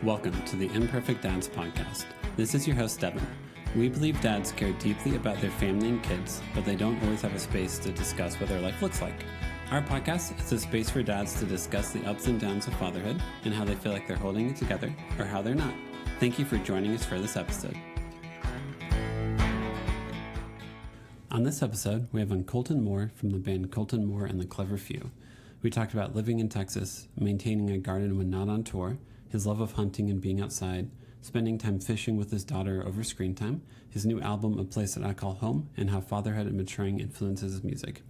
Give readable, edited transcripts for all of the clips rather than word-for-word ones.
Welcome to the Imperfect Dads Podcast. This is your host, Devin. We believe dads care deeply about their family and kids, but they don't always have a space to discuss what their life looks like. Our podcast is a space for dads to discuss the ups and downs of fatherhood and how they feel like they're holding it together or how they're not. Thank you for joining us for this episode. On this episode, we have on Kolton Moore from the band Kolton Moore and the Clever Few. We talked about living in Texas, maintaining a garden when not on tour, his love of hunting and being outside, spending time fishing with his daughter over screen time, his new album, A Place That I Call Home, and how fatherhood and maturing influences his music.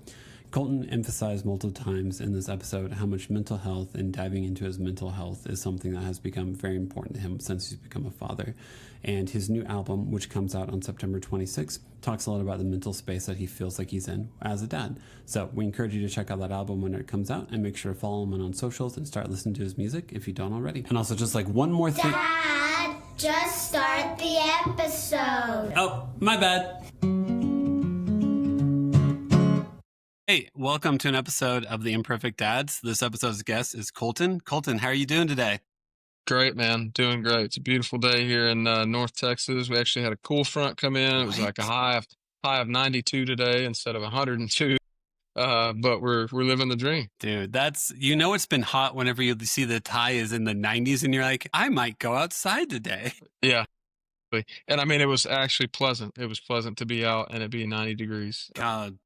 Kolton emphasized multiple times in this episode how much mental health and diving into his mental health is something that has become very important to him since he's become a father. And his new album, which comes out on September 26th, talks a lot about the mental space that he feels like he's in as a dad. So we encourage you to check out that album when it comes out and make sure to follow him on socials and start listening to his music if you don't already. And also just like one more thing. Dad, just start the episode. Oh, my bad. Hey, welcome to an episode of The Imperfect Dads. This episode's guest is Kolton. Kolton, how are you doing today? Great, man. Doing great. It's a beautiful day here in North Texas. We actually had a cool front come in. It was like a high of 92 today instead of 102. But we're living the dream. Dude, it's been hot whenever you see the high is in the 90s and you're like, I might go outside today. Yeah. And I mean, it was actually pleasant. It was pleasant to be out and it being 90 degrees. God.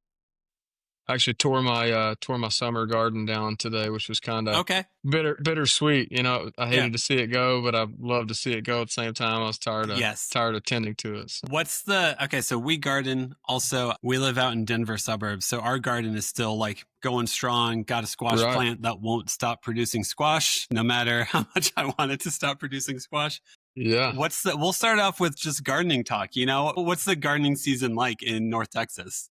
I actually tore my summer garden down today, which was kind of bittersweet. You know, I hated to see it go, but I loved to see it go at the same time. I was tired of tending to it. So. So we garden. Also, we live out in Denver suburbs, so our garden is still like going strong. Got a squash plant that won't stop producing squash, no matter how much I want it to stop producing squash. Yeah. We'll start off with just gardening talk. You know, what's the gardening season like in North Texas?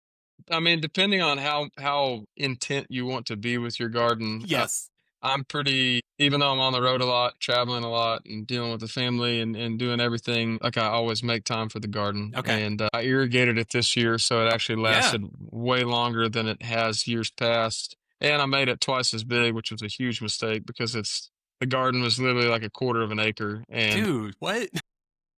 I mean, depending on how intent you want to be with your garden. Yes. I'm pretty, even though I'm on the road a lot, traveling a lot and dealing with the family and doing everything, like I always make time for the garden. Okay. And I irrigated it this year, so it actually lasted way longer than it has years past. And I made it twice as big, which was a huge mistake because the garden was literally like a quarter of an acre. And dude, what?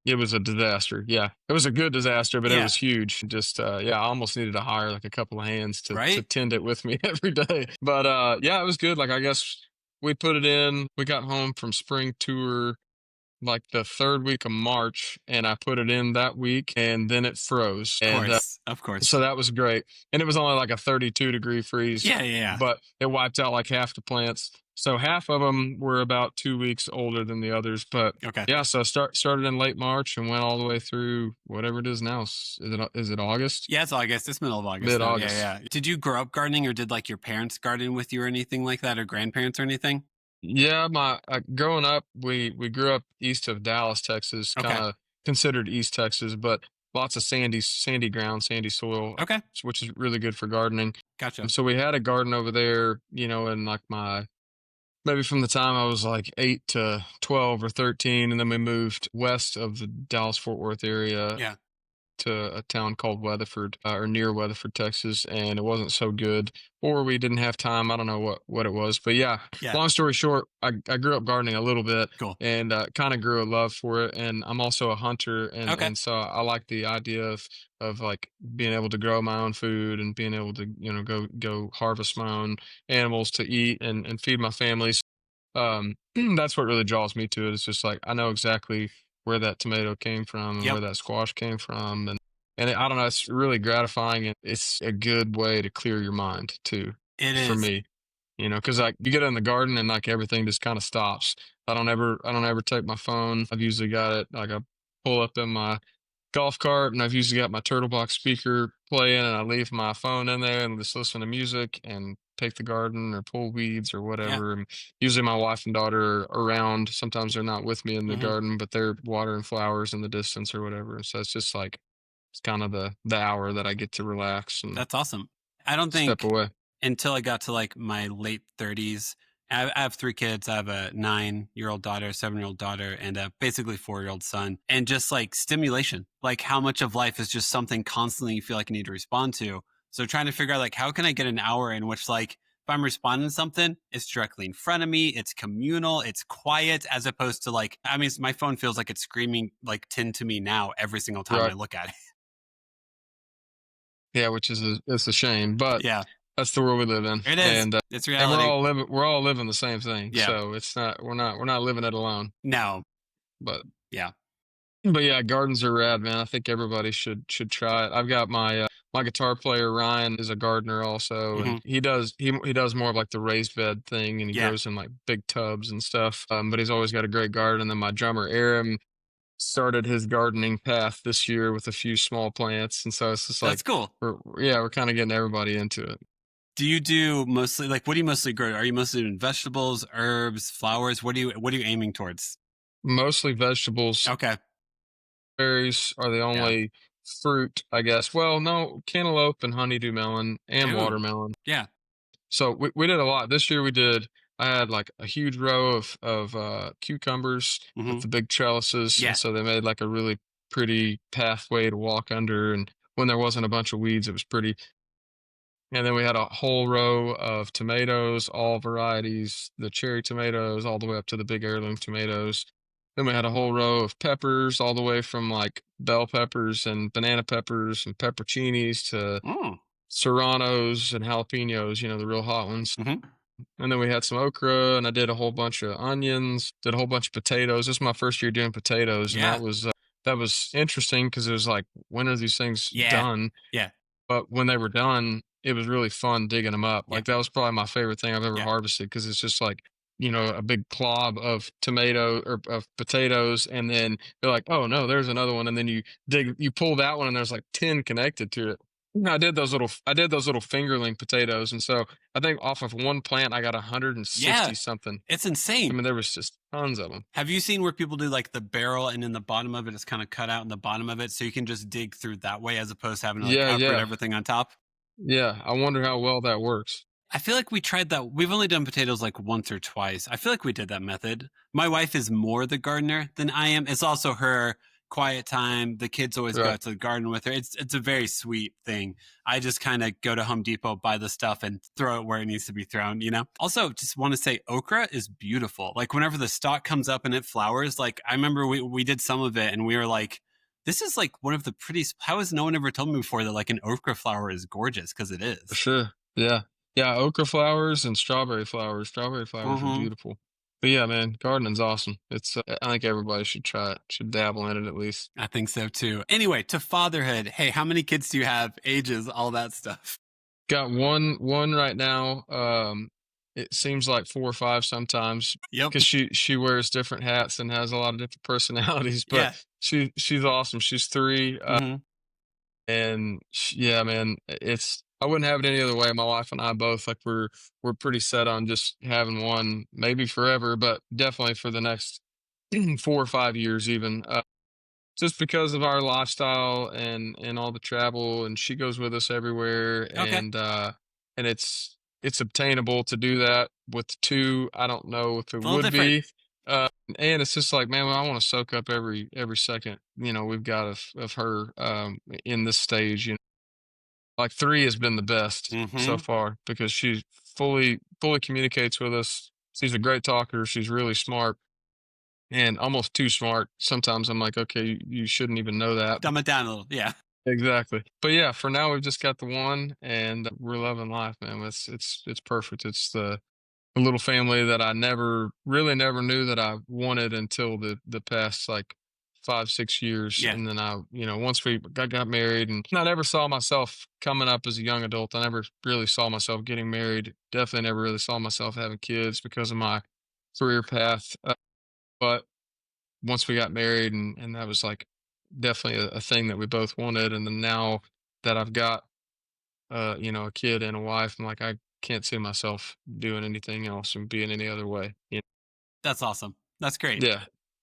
It was a disaster. Yeah. It was a good disaster, but it was huge. Just, I almost needed to hire like a couple of hands to tend it with me every day. But, it was good. Like, I guess we put it in, we got home from spring tour like the third week of March and I put it in that week and then it froze. Of course. So that was great. And it was only like a 32-degree freeze. Yeah. But it wiped out like half the plants. So half of them were about 2 weeks older than the others. But so I started in late March and went all the way through whatever it is now. Is it August? Yeah, it's August. It's middle of August. Mid-August. Yeah. Did you grow up gardening or did like your parents garden with you or anything like that or grandparents or anything? Yeah, growing up, we grew up east of Dallas, Texas, kind of considered East Texas, but lots of sandy ground, sandy soil, which is really good for gardening. Gotcha. So we had a garden over there, in like maybe from the time I was like 8 to 12 or 13, and then we moved west of the Dallas-Fort Worth area to a town called Weatherford, or near Weatherford, Texas, and it wasn't so good, or we didn't have time. I don't know what it was, but long story short, I grew up gardening a little bit, and kind of grew a love for it, and I'm also a hunter, and so I like the idea of like being able to grow my own food and being able to go harvest my own animals to eat and feed my families. That's what really draws me to it. It's just like I know exactly where that tomato came from and where that squash came from. And I don't know, it's really gratifying. And it's a good way to clear your mind too. It is. For me, cause like you get in the garden and like everything just kind of stops. I don't ever take my phone. I've usually got it, like I pull up in my golf cart and I've usually got my turtle box speaker playing and I leave my phone in there and just listen to music and take the garden or pull weeds or whatever. And usually my wife and daughter are around. Sometimes they're not with me in the garden, but they're watering flowers in the distance or whatever. So it's just like, it's kind of the hour that I get to relax. And that's awesome. I don't think step away. Until I got to like my late 30s, I have 3 kids. I have a 9-year-old daughter, a 7-year-old daughter, and a basically 4-year-old son. And just like stimulation, like how much of life is just something constantly you feel like you need to respond to. So trying to figure out like, how can I get an hour in which like, if I'm responding to something, it's directly in front of me. It's communal. It's quiet, as opposed to like, I mean, my phone feels like it's screaming like tin to me now every single time I look at it. Yeah, which is it's a shame, but Yeah, that's the world we live in, it is. and It's and reality. we're all living the same thing. Yeah. So it's not we're not living it alone. No. But Yeah. yeah, gardens are rad, man. I think everybody should try it. I've got my guitar player Ryan is a gardener also, and Hmm. he does more of like the raised bed thing, and he Yeah. grows in like big tubs and stuff. But he's always got a great garden. And then my drummer Aaron started his gardening path this year with a few small plants, and so it's just That's like cool. we're kind of getting everybody into it. Do you do mostly like, what do you mostly grow? Are you mostly doing vegetables, herbs, flowers? What are you aiming towards? Mostly vegetables. Okay. Berries are the Yeah. only fruit, I guess. Well, no, cantaloupe and honeydew melon and Ooh. watermelon. Yeah. So we did a lot. This year we did I had like a huge row of cucumbers with Hmm. the big trellises, Yeah. and so they made like a really pretty pathway to walk under, and when there wasn't a bunch of weeds, it was pretty. And then we had a whole row of tomatoes, all varieties, the cherry tomatoes all the way up to the big heirloom tomatoes. Then we had a whole row of peppers, all the way from like bell peppers and banana peppers and pepperoncinis to Mm. serranos and jalapenos, the real hot ones. Hmm. And then we had some okra, and I did a whole bunch of onions, did a whole bunch of potatoes. This is my first year doing potatoes, and Yeah. that was interesting because it was like, when are these things Yeah. done? Yeah. But when they were done, it was really fun digging them up. Yeah. Like, that was probably my favorite thing I've ever Yeah. harvested because it's just like, a big clob of tomato or of potatoes, and then you're like, "Oh, no, there's another one," and then you pull that one, and there's like 10 connected to it. I did those little fingerling potatoes, and so I think off of one plant, I got Yeah. 160 something. It's I insane. mean, there was just tons of them. Have you seen where people do like the barrel and in the bottom of it is kind of cut out in the bottom of it so you can just dig through that way as opposed to having to like Yeah, uproot yeah, everything on top? yeah. I wonder how well that works. I feel like we tried that. We've only done potatoes like once or twice. I feel like we did that method. My wife is more the gardener than I am. It's also her quiet time. The kids always go Right. out to the garden with her. It's a very sweet thing. I just kind of go to Home Depot, buy the stuff, and throw it where it needs to be thrown, you know? Also, just want to say okra is beautiful. Like whenever the stalk comes up and it flowers, like I remember we did some of it and we were like, this is like one of the prettiest. How has no one ever told me before that like an okra flower is gorgeous? Because it For is. sure. Yeah. Yeah, okra flowers and strawberry flowers. Strawberry flowers are Mm-hmm. beautiful. But yeah, man, gardening's awesome. It's I think everybody should try it. Should dabble in it at least. I think so too. Anyway, to fatherhood. Hey, how many kids do you have? Ages, all that stuff. Got one right now. It seems like 4 or 5 sometimes Yep. because she wears different hats and has a lot of different personalities, but Yeah. she's awesome. She's 3. Mm-hmm. And yeah, man, I wouldn't have it any other way. My wife and I both like we're pretty set on just having one, maybe forever, but definitely for the next 4 or 5 years even. Just because of our lifestyle and all the travel, and she goes with us everywhere, Okay. and it's obtainable to do that with 2. I don't know if it It's a little would different. be. And it's just like, man, I want to soak up every second, we've got of her in this stage. Like 3 has been the best so Mm-hmm. far because she fully communicates with us. She's a great talker. She's really smart and almost too smart. Sometimes I'm like, okay, you shouldn't even know that. Dumb it down a little. Yeah. Exactly. But yeah, for now we've just got the one, and we're loving life, man. It's perfect. It's the little family that I never knew that I wanted until the past like 5 6 years. Yeah. And then once we got married, and I never saw myself coming up as a young adult. I never really saw myself getting married. Definitely never really saw myself having kids because of my career path. But once we got married, and that was like definitely a thing that we both wanted. And then now that I've got a kid and a wife, I'm like, I can't see myself doing anything else and being any other way. That's awesome. That's great. Yeah,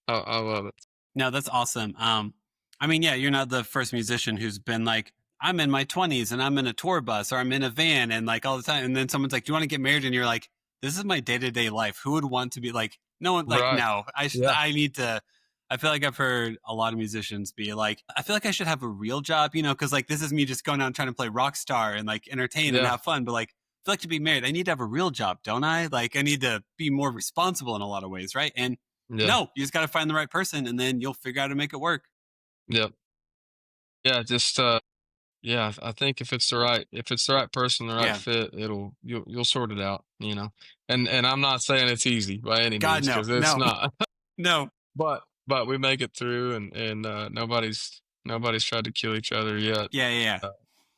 I love it. No, that's awesome. I mean, yeah, you're not the first musician who's been like, I'm in my 20s and I'm in a tour bus or I'm in a van and like all the time. And then someone's like, do you want to get married? And you're like, this is my day to day life. Who would want to be like, no one, like, Right. no, Yeah. I need to. I feel like I've heard a lot of musicians be like, I feel like I should have a real job, because like this is me just going out and trying to play rock star and like entertain and Yeah. have fun. But like like to be married. I need to have a real job, don't I? Like, I need to be more responsible in a lot of ways, right? And Yeah. no, you just got to find the right person, and then you'll figure out how to make it work. Yep. Yeah. Just yeah. I think if it's the right person, the right Yeah. fit, you'll sort it out. And I'm not saying it's easy by any God, means no, because it's no, not. no. But we make it through, and nobody's tried to kill each other yet. Yeah, yeah, yeah. Uh,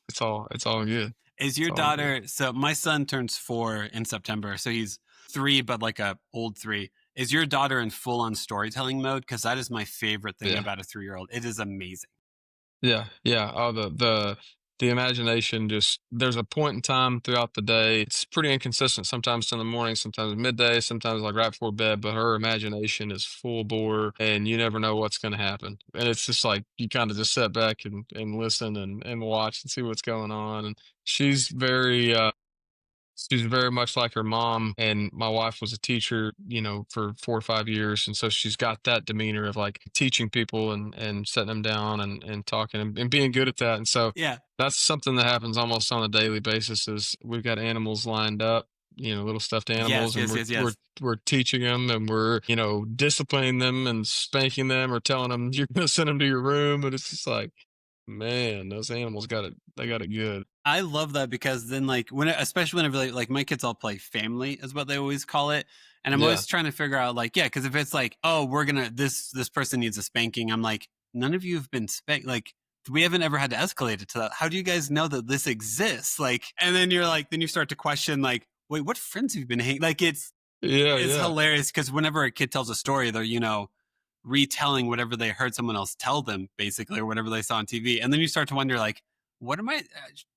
it's all good. Is It's your all good. daughter? So my son turns 4 in September, so he's 3, but like a old 3. Is your daughter in full on storytelling mode? Because that is my favorite thing Yeah. about a 3-year-old. It is amazing. Yeah, yeah. Oh, the imagination just there's a point in time throughout the day. It's pretty inconsistent. Sometimes in the morning, sometimes midday, sometimes like right before bed. But her imagination is full bore, and you never know what's going to happen. And it's just like you kind of just sit back and listen and watch and see what's going on. And she's very she's very much like her mom, and my wife was a teacher, for 4 or 5 years, and so she's got that demeanor of like teaching people and setting them down and talking and being good at that. And so Yeah. that's something that happens almost on a daily basis. Is we've got animals lined up, little stuffed Yes, animals, and yes, we're yes, we're yes. we're teaching them, and we're disciplining them and spanking them or telling them you're going to send them to your room, and it's just like, man, those animals got it. They got it good. I love that because then, like, especially whenever like my kids all play family, is what they always call it, and I'm Yeah, always trying to figure out, like, yeah, because if it's like, oh, we're gonna this person needs a spanking, I'm like, none of you have been spanked, like. We haven't ever had to escalate it to that. How do you guys know that this exists? Like, and then you're like, then you start to question, like, wait, what friends have you been hanging? Like, yeah, it's yeah. hilarious because whenever a kid tells a story, they're retelling whatever they heard someone else tell them, basically, or whatever they saw on TV, and then you start to wonder, like, what am I?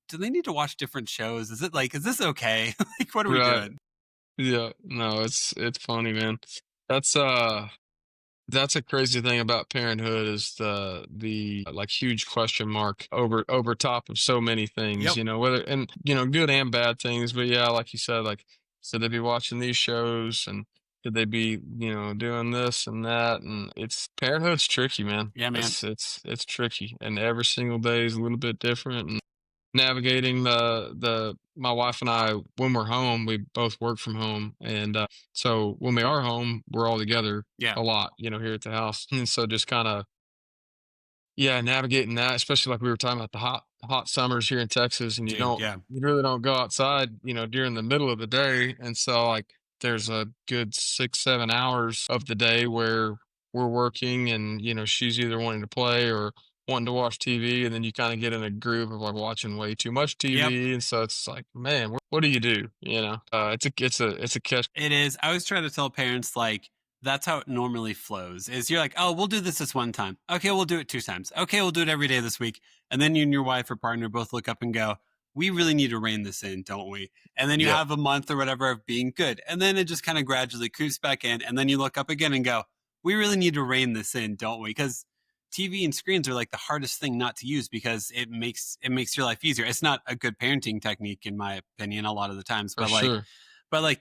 Do they need to watch different shows? Is it like, is this okay? Like, what are we Right. doing? Yeah, no, it's funny, man. That's that's a crazy thing about parenthood is the like huge question mark over top of so many things, Yep. whether and good and bad things. But yeah, like you said, like should they be watching these shows and could they be, doing this and that? And it's parenthood's tricky, man. Yeah, man. It's tricky, and every single day is a little bit different. Navigating the my wife and I when we're home, we both work from home, and so when we are home, we're all together Yeah, a lot, here at the house, and so just kind of yeah, navigating that, especially like we were talking about the hot summers here in Texas, and dude. Yeah. you really don't go outside, during the middle of the day, and so like there's a good 6 7 hours of the day where we're working, and she's either wanting to play or wanting to watch TV, and then you kind of get in a groove of like watching way too much Yep. TV, and so it's like, man, what do you do? It's a catch. It is. I always try to tell parents, like, that's how it normally flows. Is you're like, oh, we'll do this one time. Okay, we'll do it 2 times. Okay, we'll do it every day this week. And then you and your wife or partner both look up and go, we really need to rein this in, don't we? And then you Yep, have a month or whatever of being good. And then it just kind of gradually creeps back in. And then you look up again and go, we really need to rein this in, don't we? Because TV and screens are like the hardest thing not to use because it makes your life easier. It's not a good parenting technique, in my opinion, a lot of the times. for But sure.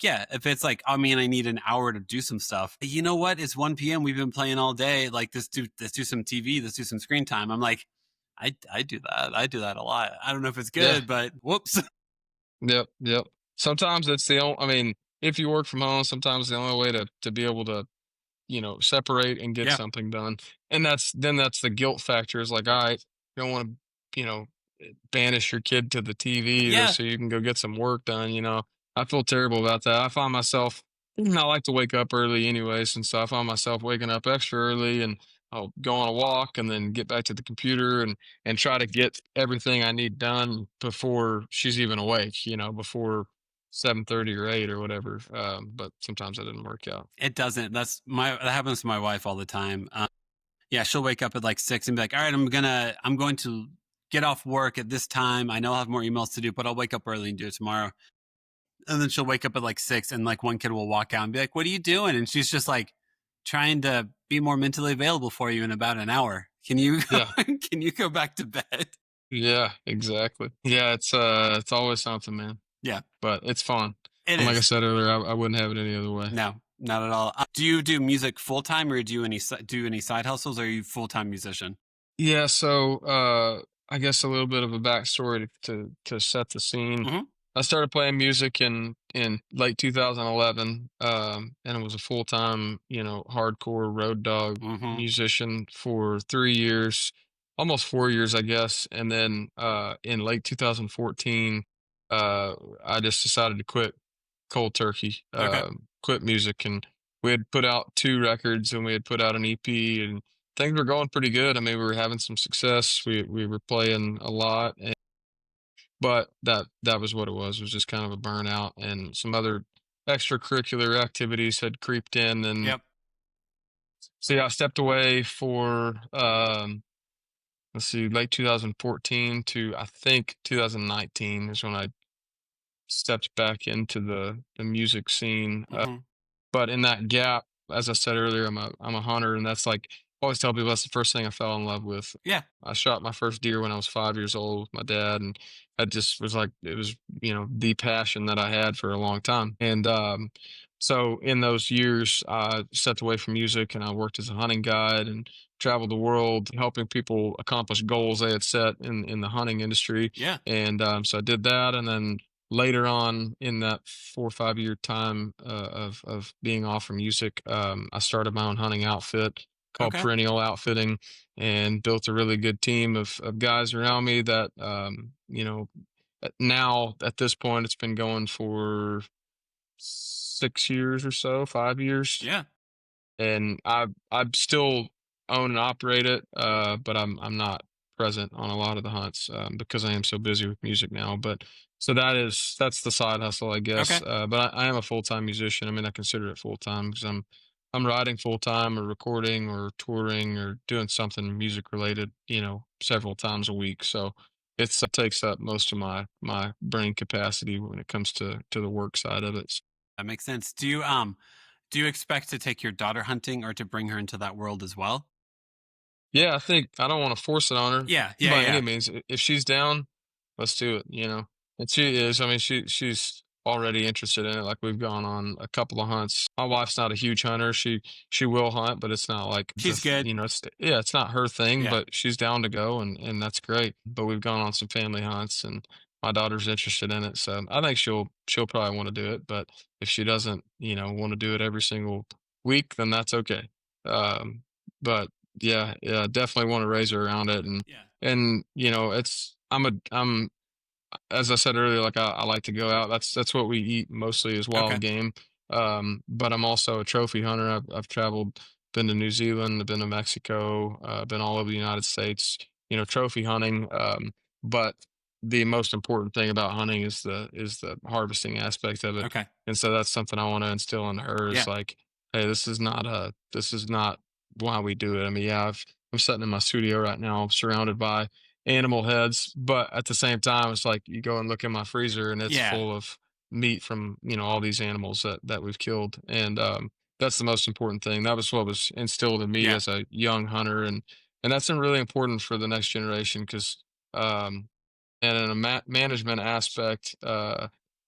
yeah, if it's like, oh man, I need an hour to do some stuff. You know what? It's 1 p.m. We've been playing all day. Like, let's do some TV. Let's do some screen time. I'm like, I do that. I do that a lot. I don't know if it's Yeah. good, but whoops. Yep, yep. Sometimes it's the only. I mean, if you work from home, sometimes the only way to be able to separate and get Yeah. something done. And that's the guilt factor is like, all right, you don't want to, banish your kid to the TV or Yeah. so you can go get some work done. I feel terrible about that. I find myself, I like to wake up early anyways. And so I find myself waking up extra early and I'll go on a walk and then get back to the computer and try to get everything I need done before she's even awake, before 7:30 or 8 or whatever. But sometimes that didn't work out. It doesn't. That happens to my wife all the time. Yeah, she'll wake up at like 6 and be like, all right, I'm going to get off work at this time. I know I'll have more emails to do, but I'll wake up early and do it tomorrow. And then she'll wake up at like 6 and like one kid will walk out and be like, what are you doing? And she's just like trying to be more mentally available for you in about an hour. Can you Yeah. can you go back to bed? Yeah, exactly. Yeah, it's always something, man. Yeah, But it's fun. it And like I is. said earlier, I wouldn't have it any other way. No, not at all. Do you do music full time or do any side hustles, or are you full time musician? Yeah, so I guess a little bit of a backstory to set the scene. Hmm. I started playing music in late 2011, and it was a full-time, hardcore road dog Mm-hmm. musician for 3 years, almost 4 years, I guess, and then, in late 2014, uh, I just decided to quit cold turkey, Okay. quit music, and we had put out 2 records, and we had put out an EP, and things were going pretty good. I mean, we were having some success. We were playing a lot, but that was what it was just kind of a burnout, and some other extracurricular activities had creeped in, and Yep. so, yeah, I stepped away for, let's see, late 2014 to, I think, 2019 is when I stepped back into the music scene, Mm-hmm. but in that gap, as I said earlier, I'm a hunter, and that's like I always tell people that's the first thing I fell in love with. Yeah. I shot my first deer when I was 5 years old with my dad, and I just was like it was the passion that I had for a long time. And so in those years, I stepped away from music, and I worked as a hunting guide and traveled the world helping people accomplish goals they had set in the hunting industry. Yeah. And so I did that, and then later on in that 4 or 5 year time of being off from music, I started my own hunting outfit called Okay. Perennial Outfitting, and built a really good team of guys around me that now at this point it's been going for 6 years or so, 5 years, Yeah. and I still own and operate it, but I'm not present on a lot of the hunts, because I am so busy with music now. But so that's the side hustle, I guess. Okay. But I am a full time musician. I mean, I consider it full time because I'm writing full time or recording or touring or doing something music related, several times a week. So it takes up most of my brain capacity when it comes to the work side of it. That makes sense. Do you expect to take your daughter hunting or to bring her into that world as well? Yeah, I think I don't wanna force it on her Yeah. Yeah. by any Yeah. means. If she's down, let's do it. And she is. I mean, she's already interested in it, like, we've gone on a couple of hunts. My wife's not a huge hunter. She will hunt, but it's not like She's good. it's yeah, it's not her thing, Yeah. but she's down to go, and that's great. But we've gone on some family hunts, and my daughter's interested in it, so I think she'll probably wanna do it, but if she doesn't, wanna do it every single week, then that's okay. But yeah, yeah, definitely wanna raise her around it, and Yeah. it's I'm as I said earlier, like I like to go out. That's what we eat mostly is Okay. wild game. But I'm also a trophy hunter. I've traveled, been to New Zealand, I've been to Mexico, been all over the United States. Trophy hunting. But the most important thing about hunting is the harvesting aspect of it, Okay. and so that's something I want to instill in her. Is Yeah. like, hey, this is not why we do it. I mean, yeah, I'm sitting in my studio right now, surrounded by animal heads, but at the same time, it's like you go and look in my freezer and it's Yeah. full of meat from, all these animals that we've killed. And that's the most important thing. That was what was instilled in me Yeah. as a young hunter, and that's been really important for the next generation because um and in a management aspect,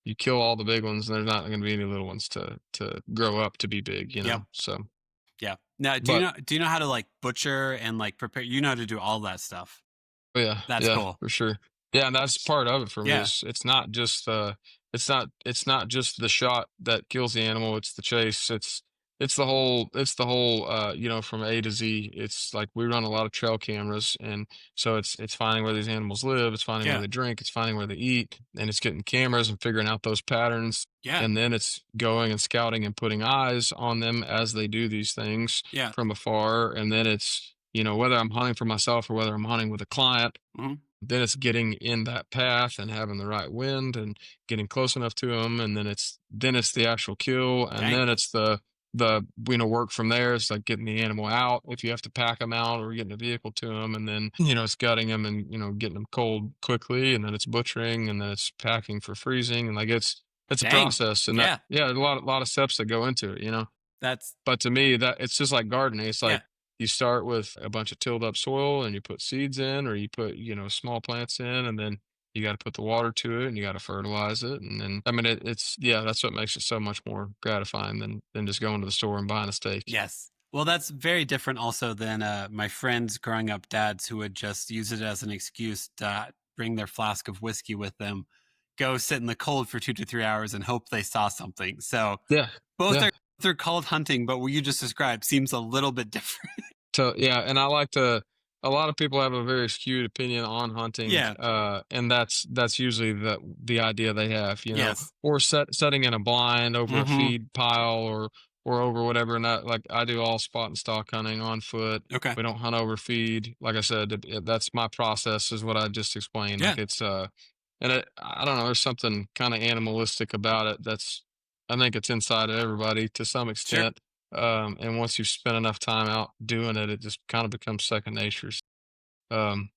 you kill all the big ones and there's not going to be any little ones to grow up to be big, Yep. so Yeah. Now, but do you know how to like butcher and like prepare? You know how to do all that stuff. oh, yeah, That's yeah, cool. for sure. Yeah, and that's part of it for me Yeah. is it's not just the shot that kills the animal, it's the chase. It's the whole from A to Z. It's like we run a lot of trail cameras, and so it's finding where these animals live, it's finding where Yeah. they drink, it's finding where they eat, and it's getting cameras and figuring out those patterns. Yeah. And then it's going and scouting and putting eyes on them as they do these things Yeah. from afar. And then it's whether I'm hunting for myself or whether I'm hunting with a client, Hmm. then it's getting in that path and having the right wind and getting close enough to them, and then it's the actual kill, and Dang. then it's the work from there. It's like getting the animal out if you have to pack them out or getting a vehicle to them, and then it's gutting them and getting them cold quickly, and then it's butchering, and then it's packing for freezing, and like it's a Dang. process, and that Yeah. yeah, there's a lot of steps that go into it. That's But to me, that it's just like gardening. It's yeah. like you start with a bunch of tilled up soil and you put seeds in, or you put, small plants in, and then you got to put the water to it and you got to fertilize it. And then, I mean, yeah, that's what makes it so much more gratifying than just going to the store and buying a steak. Yes. Well, that's very different also than my friends growing up dads who would just use it as an excuse to bring their flask of whiskey with them go sit in the cold for 2 to 3 hours and hope they saw something. So Yeah. both Yeah. are they're called hunting, but what you just described seems a little bit different. So yeah, and I like to. A lot of people have a very skewed opinion on hunting, Yeah. and that's usually the idea they have, Yes. or setting in a blind over a Mm-hmm. feed pile or over whatever. And that, like, I do all spot and stalk hunting on foot. Okay. We don't hunt over feed. Like I said, that's my process, is what I just explained. Yeah. Like it's and I don't know, there's something kind of animalistic about it. I think it's inside of everybody to some Sure. extent. And once you've spent enough time out doing it, it just kind of becomes second nature. Um,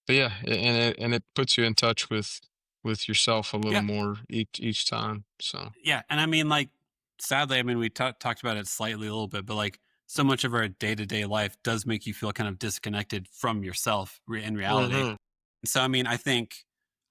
but yeah, and it puts you in touch with yourself a little Yeah. more each time. So Yeah. And I mean, like, sadly, I mean, we talked about it slightly a little bit, but like so much of our day to day life does make you feel kind of disconnected from yourself in reality. hmm So, I mean,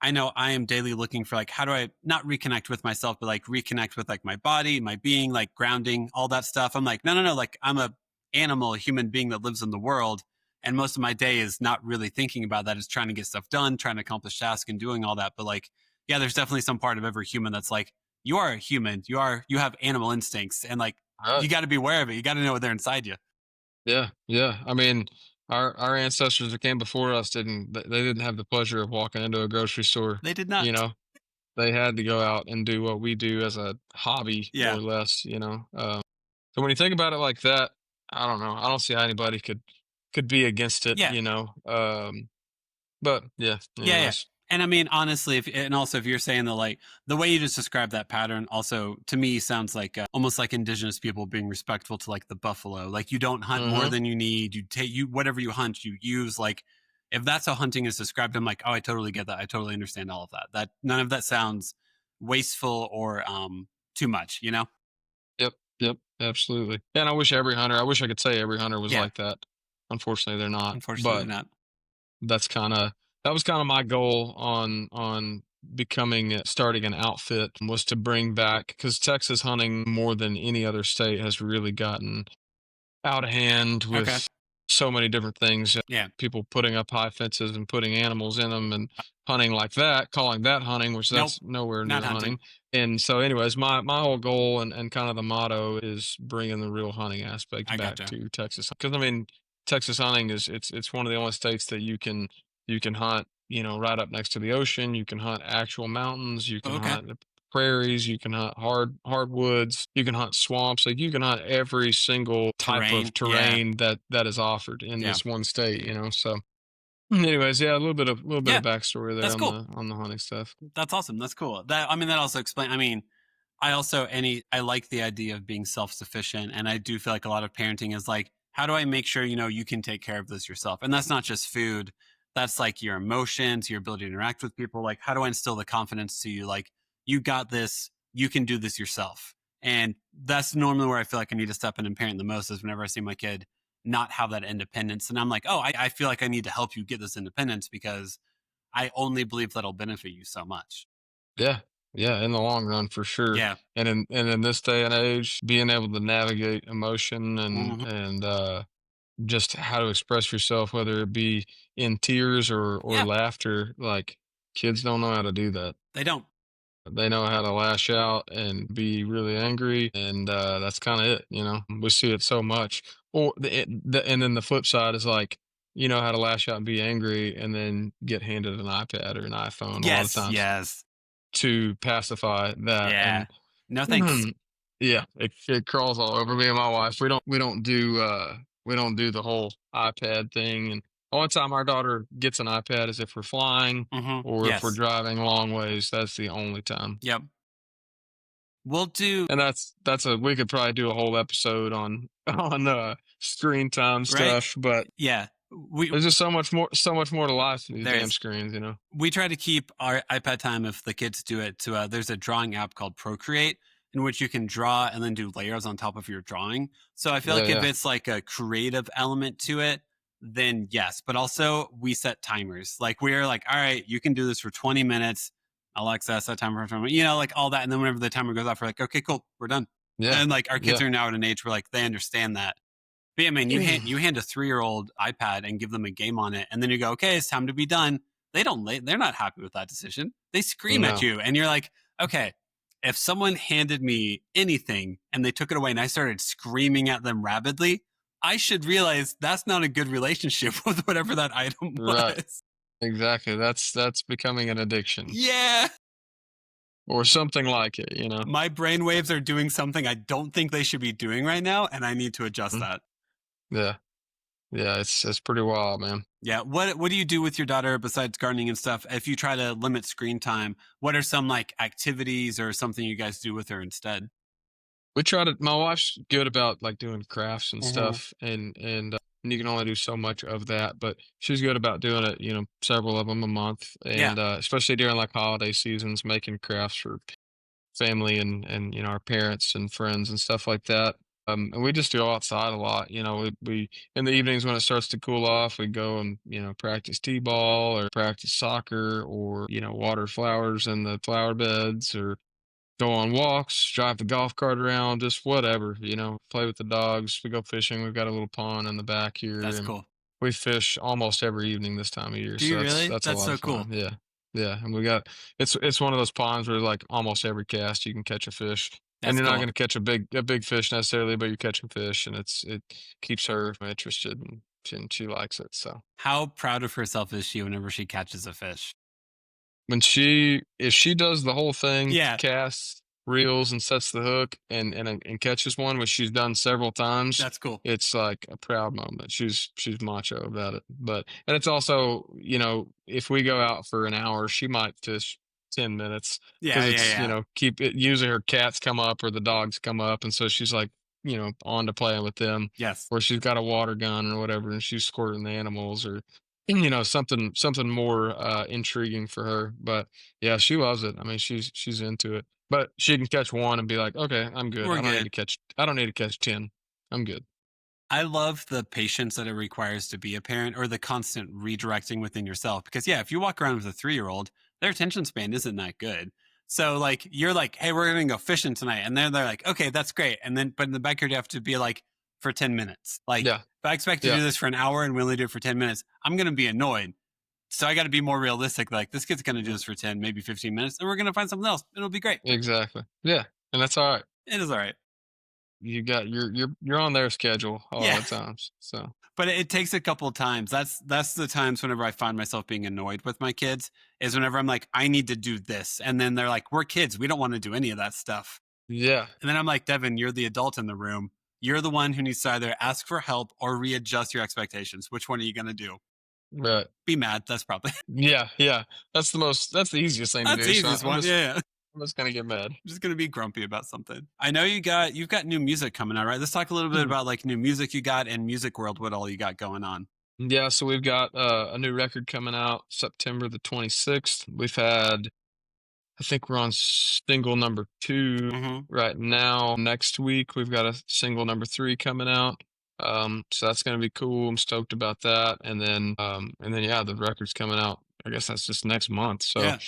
I know I am daily looking for like, how do I not reconnect with myself, but like reconnect with like my body, my being, like grounding, all that stuff. I'm like, no, no, no. Like I'm a animal, a human being that lives in the world. And most of my day is not really thinking about that. It's trying to get stuff done, trying to accomplish tasks and doing all that. But like, yeah, there's definitely some part of every human that's like, you are a human. You have animal instincts and like, right. you got to be aware of it. You got to know what they're inside you. Yeah, yeah. I mean, our ancestors that came before us they didn't have the pleasure of walking into a grocery store. They did You not. know, they had to go out and do what we do as a hobby, more Yeah. or less. So when you think about it like that, I don't know. I don't see how anybody could be against it, Yeah. But yeah, Yeah, yeah. anyways. And I mean, honestly, and also if you're saying that, like the way you just described that pattern, also to me sounds like almost like indigenous people being respectful to like the buffalo. Like you don't hunt more hmm than you need. You whatever you hunt, you use. Like if that's how hunting is described, I'm like, oh, I totally get that. I totally understand all of that. That none of that sounds wasteful or too much. You know? Yep, yep, absolutely. And I wish I could say every hunter was Yeah. like that. Unfortunately, they're not. Unfortunately, But not. that's kind of that was kind of my goal on becoming starting an outfit, was to bring back, because Texas hunting more than any other state has really gotten out of hand Okay. with so many different things. Yeah. People putting up high fences and putting animals in them and hunting like that, calling that hunting, which Nope. that's nowhere Not near hunting. hunting. And so, anyways, my whole goal and kind of the motto is bringing the real hunting aspect I back gotcha. to Texas, because I mean, Texas hunting is it's one of the only states that you can hunt, right up next to the ocean. You can hunt actual mountains. You can Okay. hunt the prairies. You can hunt hardwoods. You can hunt swamps. Like, you can hunt every single type of Terrain. Yeah. terrain that is offered in Yeah. this one state. So, anyways, yeah, a little bit of Yeah. backstory there That's on cool. the hunting stuff. That's awesome. That's cool. That also explain. I mean, I like the idea of being self-sufficient, and I do feel like a lot of parenting is like, how do I make sure you can take care of this yourself? And that's not just food. That's like your emotions, your ability to interact with people. Like, how do I instill the confidence to you? Like, you got this. You can do this yourself. And that's normally where I feel like I need to step in and parent the most, is whenever I see my kid not have that independence, and I'm like, oh, I feel like I need to help you get this independence because I only believe that'll benefit you so much. Yeah, yeah, in the long run, for sure. Yeah. And in this day and age, being able to navigate emotion Hmm. and just how to express yourself, whether it be in tears or Yeah. laughter, like, kids don't know how to do that. They don't. They know how to lash out and be really angry, and that's kind of it. We see it so much. And then the flip side is, like, how to lash out and be angry, and then get handed an iPad or an iPhone a lot of Yes. times Yes. to pacify that. Yeah. And No thanks. yeah, it crawls all over me and my wife. We don't do the whole iPad thing. And the only time our daughter gets an iPad is if we're flying or if we're Yes. driving long ways. That's the only time. Yep. We'll do. And we could probably do a whole episode on on screen time Right. stuff, but Yeah. We there's just so much more to life than these there damn is. screens. We try to keep our iPad time, if the kids do it, to there's a drawing app called Procreate in which you can draw and then do layers on top of your drawing. So I feel Yeah, like if yeah. it's like a creative element to it, then yes. But also we set timers. Like we're like, all right, you can do this for 20 minutes. Alexa, set timer for 20 minutes, like all that. And then whenever the timer goes off, we're like, okay, cool, we're done. Yeah. And like our kids Yeah. are now at an age where like they understand that. But yeah, man, you hand a 3-year-old iPad and give them a game on it, and then you go, okay, it's time to be done. they're not happy with that decision. They scream at No. you and you're like, okay, if someone handed me anything and they took it away and I started screaming at them rabidly, I should realize that's not a good relationship with whatever that item Right. was. Exactly. That's becoming an addiction Yeah. or something like it, you know. My brain waves are doing something I don't think they should be doing right now, and I need to adjust Mm. that. Yeah. Yeah, it's pretty wild, man. Yeah. What do you do with your daughter besides gardening and stuff? If you try to limit screen time, what are some like activities or something you guys do with her instead? We try to my wife's good about, like, doing crafts and Hmm. stuff, and you can only do so much of that, but she's good about doing it, you know, several of them a month, Yeah. and, especially during, like, holiday seasons, making crafts for family and, you know, our parents and friends and stuff like that. And we just go outside a lot, you know, we in the evenings when it starts to cool off, we go and, you know, practice T-ball or practice soccer or, you know, water flowers in the flower beds or go on walks, drive the golf cart around, just whatever, you know, play with the dogs. We go fishing. We've got a little pond in the back here, That's and cool. we fish almost every evening this time of year. Do So you that's really? that's a That's lot so of fun. cool. Yeah. Yeah. And we got it's one of those ponds where like almost every cast you can catch a fish. And That's you're not cool. gonna catch a big fish necessarily, but you're catching fish and it keeps her interested and she likes it. So How proud of herself is she whenever she catches a fish? when if she does the whole thing, Yeah, casts, reels, and sets the hook and catches one, which she's done several times, that's cool. it's like a proud moment. She's macho about it. But and it's also, you know, if we go out for an hour, she might fish 10 minutes Yeah, because yeah, it's, you yeah. know, keep it usually her cats come up or the dogs come up, and so she's like, you know, on to playing with them, Yes. or she's got a water gun or whatever, and she's squirting the animals or you know, something more, intriguing for her, but, yeah, she loves it. I mean, she's into it, but she can catch 1 and be like, "Okay, I'm good. We're good. I don't need to catch 10. I'm good." I love the patience that it requires to be a parent or the constant redirecting within yourself. Because, yeah, if you walk around with a 3-year-old, their attention span isn't that good. So, like, you're like, hey, we're going to go fishing tonight. And then they're like, okay, that's great. And then, but in the backyard, you have to be like, for 10 minutes. Like, Yeah, if I expect to yeah, do this for an hour and we only do it for 10 minutes, I'm going to be annoyed. So, I got to be more realistic. Like, this kid's going to do mm, this for 10, maybe 15 minutes, and we're going to find something else. It'll be great. exactly. Yeah, and that's alright. It is all right. You got you're on their schedule a lot Yeah. of times, so But it takes a couple of times. That's the times whenever I find myself being annoyed with my kids is whenever I'm like, I need to do this. And then they're like, we're kids. We don't want to do any of that stuff. yeah, And then I'm like, Devin, you're the adult in the room. You're the one who needs to either ask for help or readjust your expectations. Which one are you going to do? right. Be mad. That's probably Yeah, yeah. That's the easiest thing to that's do, the so easiest one. Yeah, yeah. I'm just gonna get mad. I'm just gonna be grumpy about something. I know you've got new music coming out, right? Let's talk a little bit about like new music you got and music world, what all you got going on. Yeah, so we've got, a new record coming out September the 26th. I think we're on single number 2 Hmm. right now. Next week, we've got a single number 3 coming out. So that's gonna be cool. I'm stoked about that. And then, yeah, the record's coming out. I guess that's just next month. So, Yeah,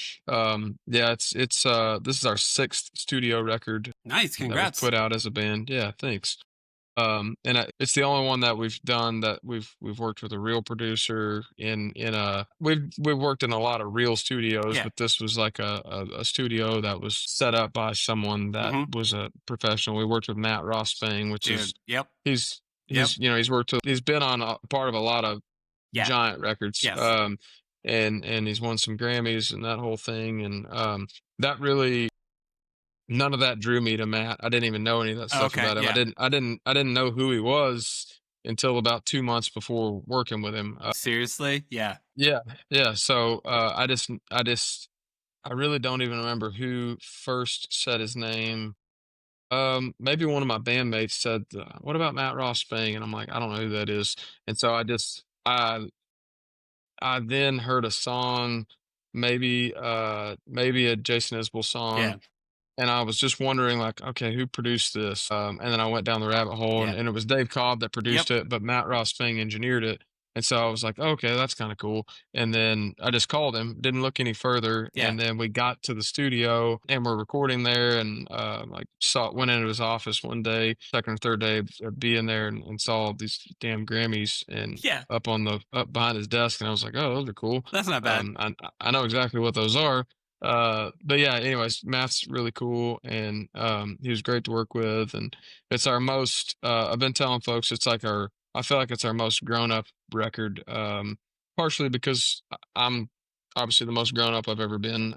yeah, this is our 6th studio record nice. that we've Congrats. put out as a band. Yeah, thanks. It's the only one that we've done that we've worked with a real producer in a we've worked in a lot of real studios, Yeah. but this was like a studio that was set up by someone that Hmm. was a professional. We worked with Matt Rossbang, which is Dude. Yep. he's Yep. he's you know he's been on a part of a lot of Yeah. giant records, Yes. and he's won some Grammys and that whole thing, and that really none of that drew me to Matt. I didn't even know any of that stuff Okay. about him. Yeah. I didn't know who he was until about 2 months before working with him. Seriously? Yeah. Yeah, yeah. So I really don't even remember who first said his name. Maybe one of my bandmates said, "What about Matt Ross Spang?" And I'm like, "I don't know who that is." And so I then heard a song, maybe a Jason Isbell Yeah. song. And I was just wondering, like, okay, who produced this? And then I went down the rabbit hole, Yeah. and it was Dave Cobb that Yep. produced it, but Matt Ross Spang engineered it. And so I was like, okay, that's kind of cool. And then I just called him, didn't look any further. Yeah. And then we got to the studio and we're recording there, and like went into his office one day, second or third day of being there, and saw these damn Grammys and Yeah. up behind his desk. And I was like, oh, those are cool. That's not bad. I know exactly what those are. But yeah, anyways, Matt's really cool, and he was great to work with, and it's our most I've been telling folks it's like I feel like it's our most grown up record, partially because I'm obviously the most grown up I've ever been,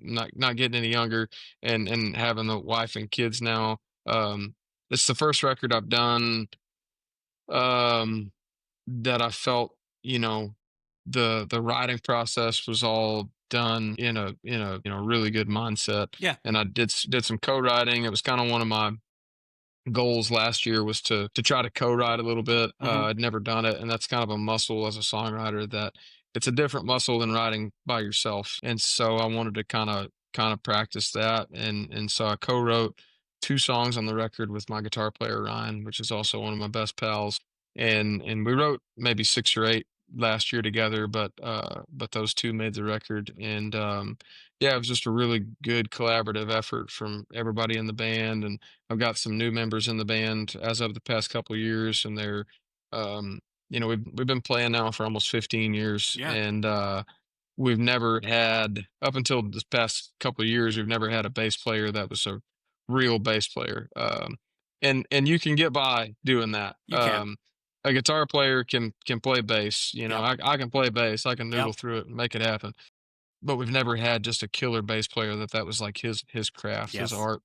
not getting any younger, and having a wife and kids now. It's the first record I've done, um, that I felt, the writing process was all done in a really good mindset. Yeah. And I did some co-writing. It was kind of one of my goals last year was to try to co-write a little bit. I'd never done it, and that's kind of a muscle as a songwriter that it's a different muscle than writing by yourself. And so I wanted to kind of practice that, and so I co-wrote two songs on the record with my guitar player Ryan, which is also one of my best pals. And we wrote maybe six or eight last year together, but those two made the record. And yeah, it was just a really good collaborative effort from everybody in the band. And I've got some new members in the band as of the past couple of years, and they're, um, we've been playing now for almost 15 years, Yeah. and we've never had up until this past couple of years, we've never had a bass player that was a real bass player. And you can get by doing that. You can. A guitar player can play bass. Yep. I can play bass. I can noodle Yep. through it and make it happen. But we've never had just a killer bass player that was like his craft, his Yes. art.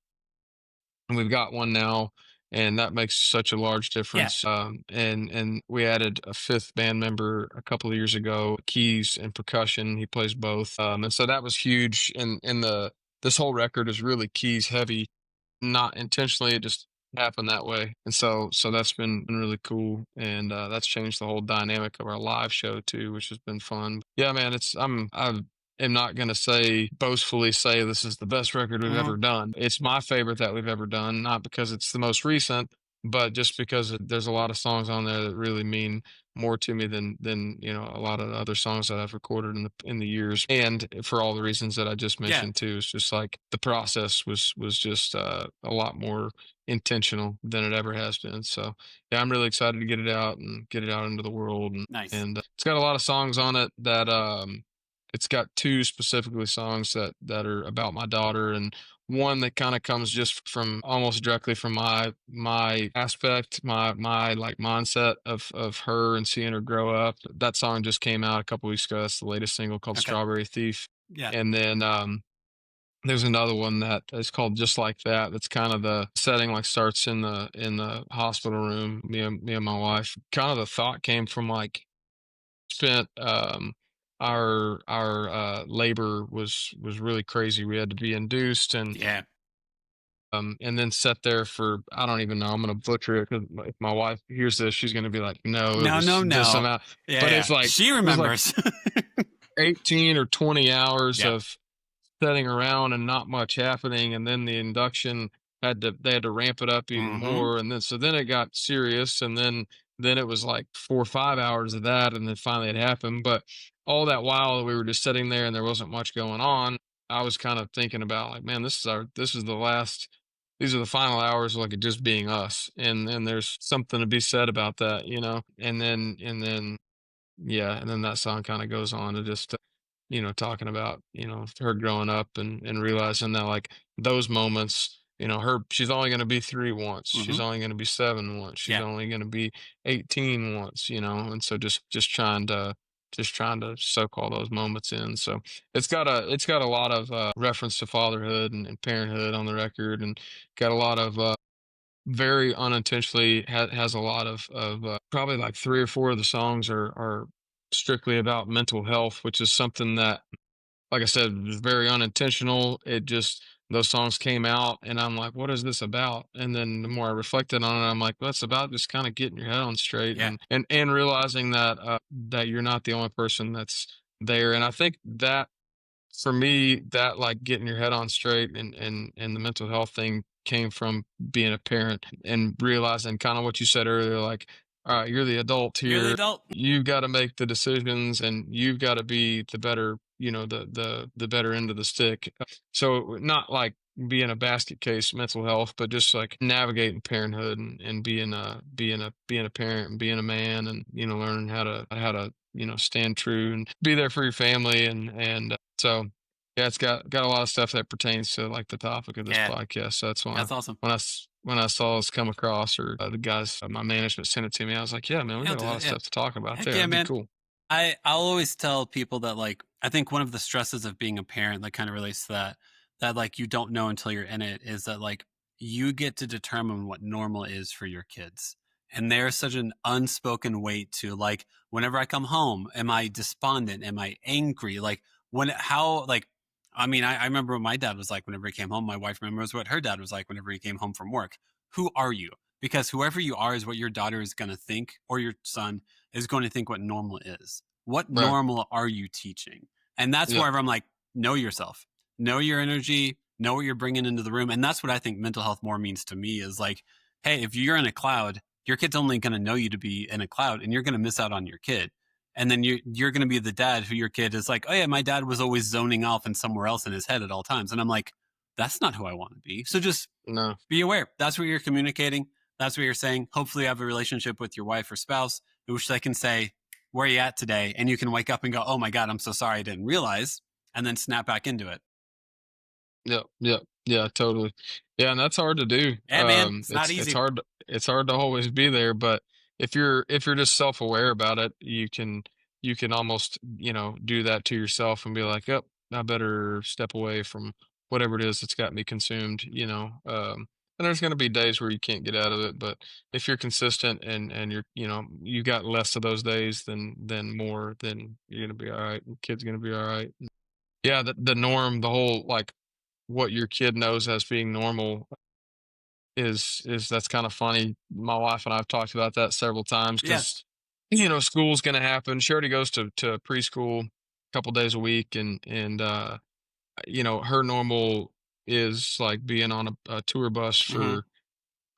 And we've got one now, and that makes such a large Yeah. difference. And we added a fifth band member a couple of years ago, keys and percussion. He plays both, and so that was huge. And this whole record is really keys heavy, not intentionally. It just happened that way, and so that's been really cool, and that's changed the whole dynamic of our live show too, which has been fun. Yeah, man, I am not going to say boastfully say this is the best record we've Mhm. ever done. It's my favorite that we've ever done, not because it's the most recent, but just because there's a lot of songs on there that really mean more to me than a lot of the other songs that I've recorded in the years, and for all the reasons that I just Yeah. mentioned too. It's just like the process was just a lot more intentional than it ever has been. So yeah, I'm really excited to get it out and get it out into the world, and Nice. and it's got a lot of songs on it that it's got two specifically songs that are about my daughter, and one that kind of comes just from almost directly from my aspect, my like mindset of her and seeing her grow up. That song just came out a couple weeks ago. That's the latest single called Okay. Strawberry Thief. Yeah. And then there's another one that is called Just Like That. That's kind of the setting, like starts in the hospital room, me and my wife. Kind of the thought came from like spent our labor was really crazy. We had to be induced, Yeah. and then sat there for I don't even know. I'm gonna butcher it because if my wife hears this, she's gonna be like, "No, it No, was no, this no. amount." Yeah. But Yeah. She it was like remembers. 18 or 20 hours Yep. of sitting around and not much happening, and then the induction they had to ramp it up even Mhm. more, and then it got serious, and then it was like 4 or 5 hours of that, and then finally it happened. But all that while we were just sitting there and there wasn't much going on, I was kind of thinking about like, man, this is the last, these are the final hours of like it just being us, and there's something to be said about that, and then yeah, and then that song kind of goes on to just talking about, her growing up and realizing that like those moments, she's only going to be three once, she's Mhm. only going to be seven once, she's Yeah. only going to be 18 once, and so just trying to soak all those moments in. So it's got a lot of reference to fatherhood and parenthood on the record, and got a lot of very unintentionally has a lot of probably like three or four of the songs are strictly about mental health, which is something that, like I said, was very unintentional. It just those songs came out, and I'm like, "What is this about?" And then the more I reflected on it, I'm like, "Well, it's about just kind of getting your head on straight Yeah. and realizing that you're not the only person that's there." And I think that for me, that like getting your head on straight and the mental health thing came from being a parent and realizing kind of what you said earlier, like all right, you're the adult You're the here. adult. You've got to make the decisions, and you've got to be the better, the better end of the stick. So not like being a basket case mental health, but just like navigating parenthood and being a parent and being a man, and learning how to stand true and be there for your family, and so yeah, it's got a lot of stuff that pertains to like the topic of this Yeah, podcast. So that's why that's awesome. when I saw this come across, or the guys, my management sent it to me, I was like, yeah, man, we Yeah, got a lot of yeah. stuff to talk about Heck there. yeah, That'd be man. cool. I'll always tell people that like I think one of the stresses of being a parent that kind of relates to that like you don't know until you're in it is that like you get to determine what normal is for your kids. And there's such an unspoken weight to like whenever I come home, am I despondent? Am I angry? Like when how like I mean, I remember what my dad was like whenever he came home. My wife remembers what her dad was like whenever he came home from work. Who are you? Because whoever you are is what your daughter is going to think, or your son is going to think what normal is. What Right. normal are you teaching? And that's Yeah. wherever I'm like, know yourself, know your energy, know what you're bringing into the room. And that's what I think mental health more means to me is like, hey, if you're in a cloud, your kid's only going to know you to be in a cloud, and you're going to miss out on your kid. And then you're going to be the dad who your kid is like, oh yeah, my dad was always zoning off and somewhere else in his head at all times. And I'm like, that's not who I want to be. So just No. be aware. That's what you're communicating. That's what you're saying. Hopefully you have a relationship with your wife or spouse in which they can say, where are you at today? And you can wake up and go, oh my God, I'm so sorry. I didn't realize. And then snap back into it. Yep, yep, yeah, totally. Yeah, and that's hard to do. Yeah, man, it's not It's easy. hard to always be there, but if you're just self-aware about it, you can almost, do that to yourself and be like, "Yep, I better step away from whatever it is that's got me consumed." And there's gonna be days where you can't get out of it, but if you're consistent and you got less of those days than more, then you're gonna be all right. And kid's gonna be all right. Yeah, the norm, the whole like what your kid knows as being normal is that's kind of funny. My wife and I've talked about that several times Yeah. because school's going to happen. She already goes to preschool a couple days a week, and her normal is like being on a tour bus Mm-hmm. for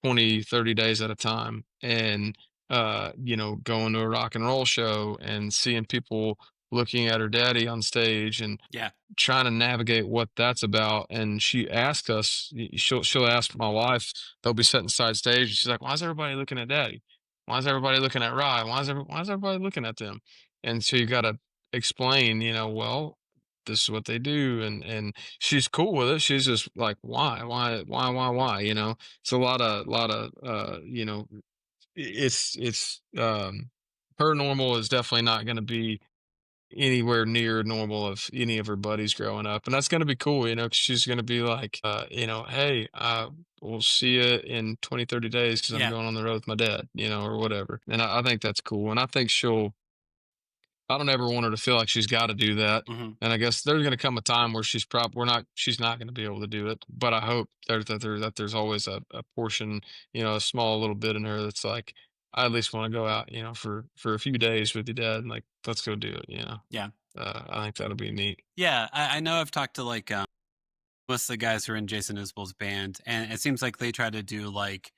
20, 30 days at a time, and going to a rock and roll show and seeing people looking at her daddy on stage and Yeah. trying to navigate what that's about. And she asks us, she'll ask my wife, they'll be sitting side stage, and she's like, "Why is everybody looking at daddy? Why is everybody looking at Rye? Why is everybody looking at them?" And so you gotta explain, well, this is what they do, and she's cool with it. She's just like, why? It's a lot of it's her normal is definitely not gonna be anywhere near normal of any of her buddies growing up, and that's gonna be cool, 'cause she's gonna be like, "Hey, we'll see you in 20, 30 days because I'm Yeah. going on the road with my dad," or whatever, and I think that's cool, and I think I don't ever want her to feel like she's gotta do that, Mm-hmm. and I guess there's gonna come a time where she's not gonna be able to do it, but I hope that there's always a portion, a small little bit in her that's like, "I at least wanna go out, for a few days with your dad, and, like, let's go do it." Yeah. I think that'll be neat. Yeah. I know I've talked to like most of the guys who are in Jason Isbell's band, and it seems like they try to do like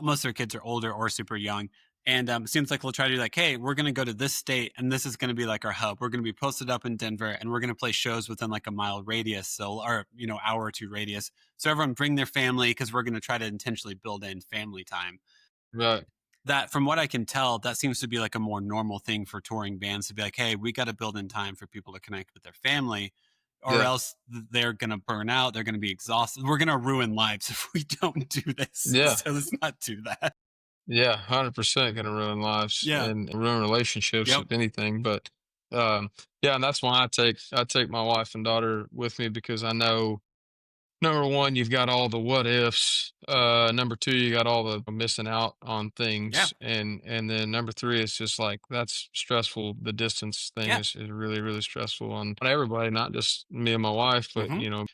most of their kids are older or super young, and it seems like they'll try to do like, hey, we're going to go to this state, and this is going to be like our hub. We're going to be posted up in Denver, and we're going to play shows within like a mile radius, so or hour or two radius. So everyone bring their family because we're going to try to intentionally build in family time. Right. That from what I can tell, that seems to be like a more normal thing for touring bands to be like, hey, we got to build in time for people to connect with their family, or Yeah. else they're gonna burn out, they're gonna be exhausted. We're gonna ruin lives if we don't do this. Yeah. So let's not do that. Yeah. 100% gonna ruin lives Yeah. and ruin relationships, Yep. if anything. But yeah, and that's why I take my wife and daughter with me because I know number one, you've got all the what ifs. Number two, you got all the missing out on Yeah. things, and then number three, it's just like that's stressful. The distance thing Yeah. is really really stressful on everybody, not just me and my wife, but Hmm.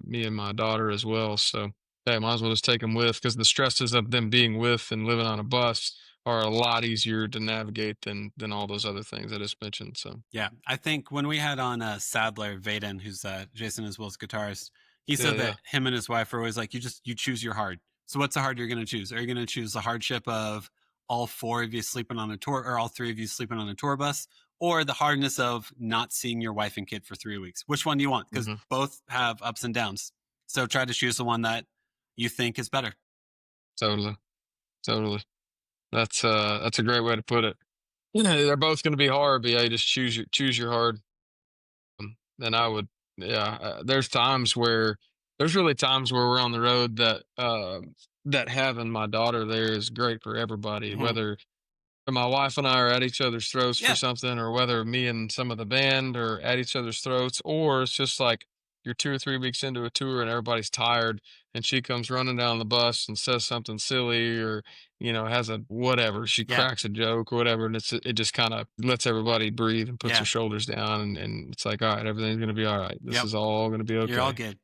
me and my daughter as well. So hey, might as well just take them with because the stresses of them being with and living on a bus are a lot easier to navigate than all those other things I just mentioned. So Yeah. I think when we had on Sadler Vaden, who's Jason Isbell's guitarist, he yeah, said yeah, that him and his wife are always like, you choose your hard. So what's the hard you're gonna choose? Are you gonna choose the hardship of all four of you sleeping on a tour, or all three of you sleeping on a tour bus, or the hardness of not seeing your wife and kid for 3 weeks. Which one do you want? Because both have ups and downs. So try to choose the one that you think is better. Totally. Totally. That's a great way to put it. They're both going to be hard, but yeah, you just choose your hard. And I would, yeah. There's really times where we're on the road that that having my daughter there is great for everybody, whether my wife and I are at each other's throats for Yeah. something, or whether me and some of the band are at each other's throats, or it's just like you're 2 or 3 weeks into a tour and everybody's tired, and she comes running down the bus and says something silly, or has a whatever, she Yeah. cracks a joke or whatever, and it just kind of lets everybody breathe and puts Yeah. their shoulders down, and it's like, all right, everything's gonna be all right. This Yep. is all gonna be You're all okay. good.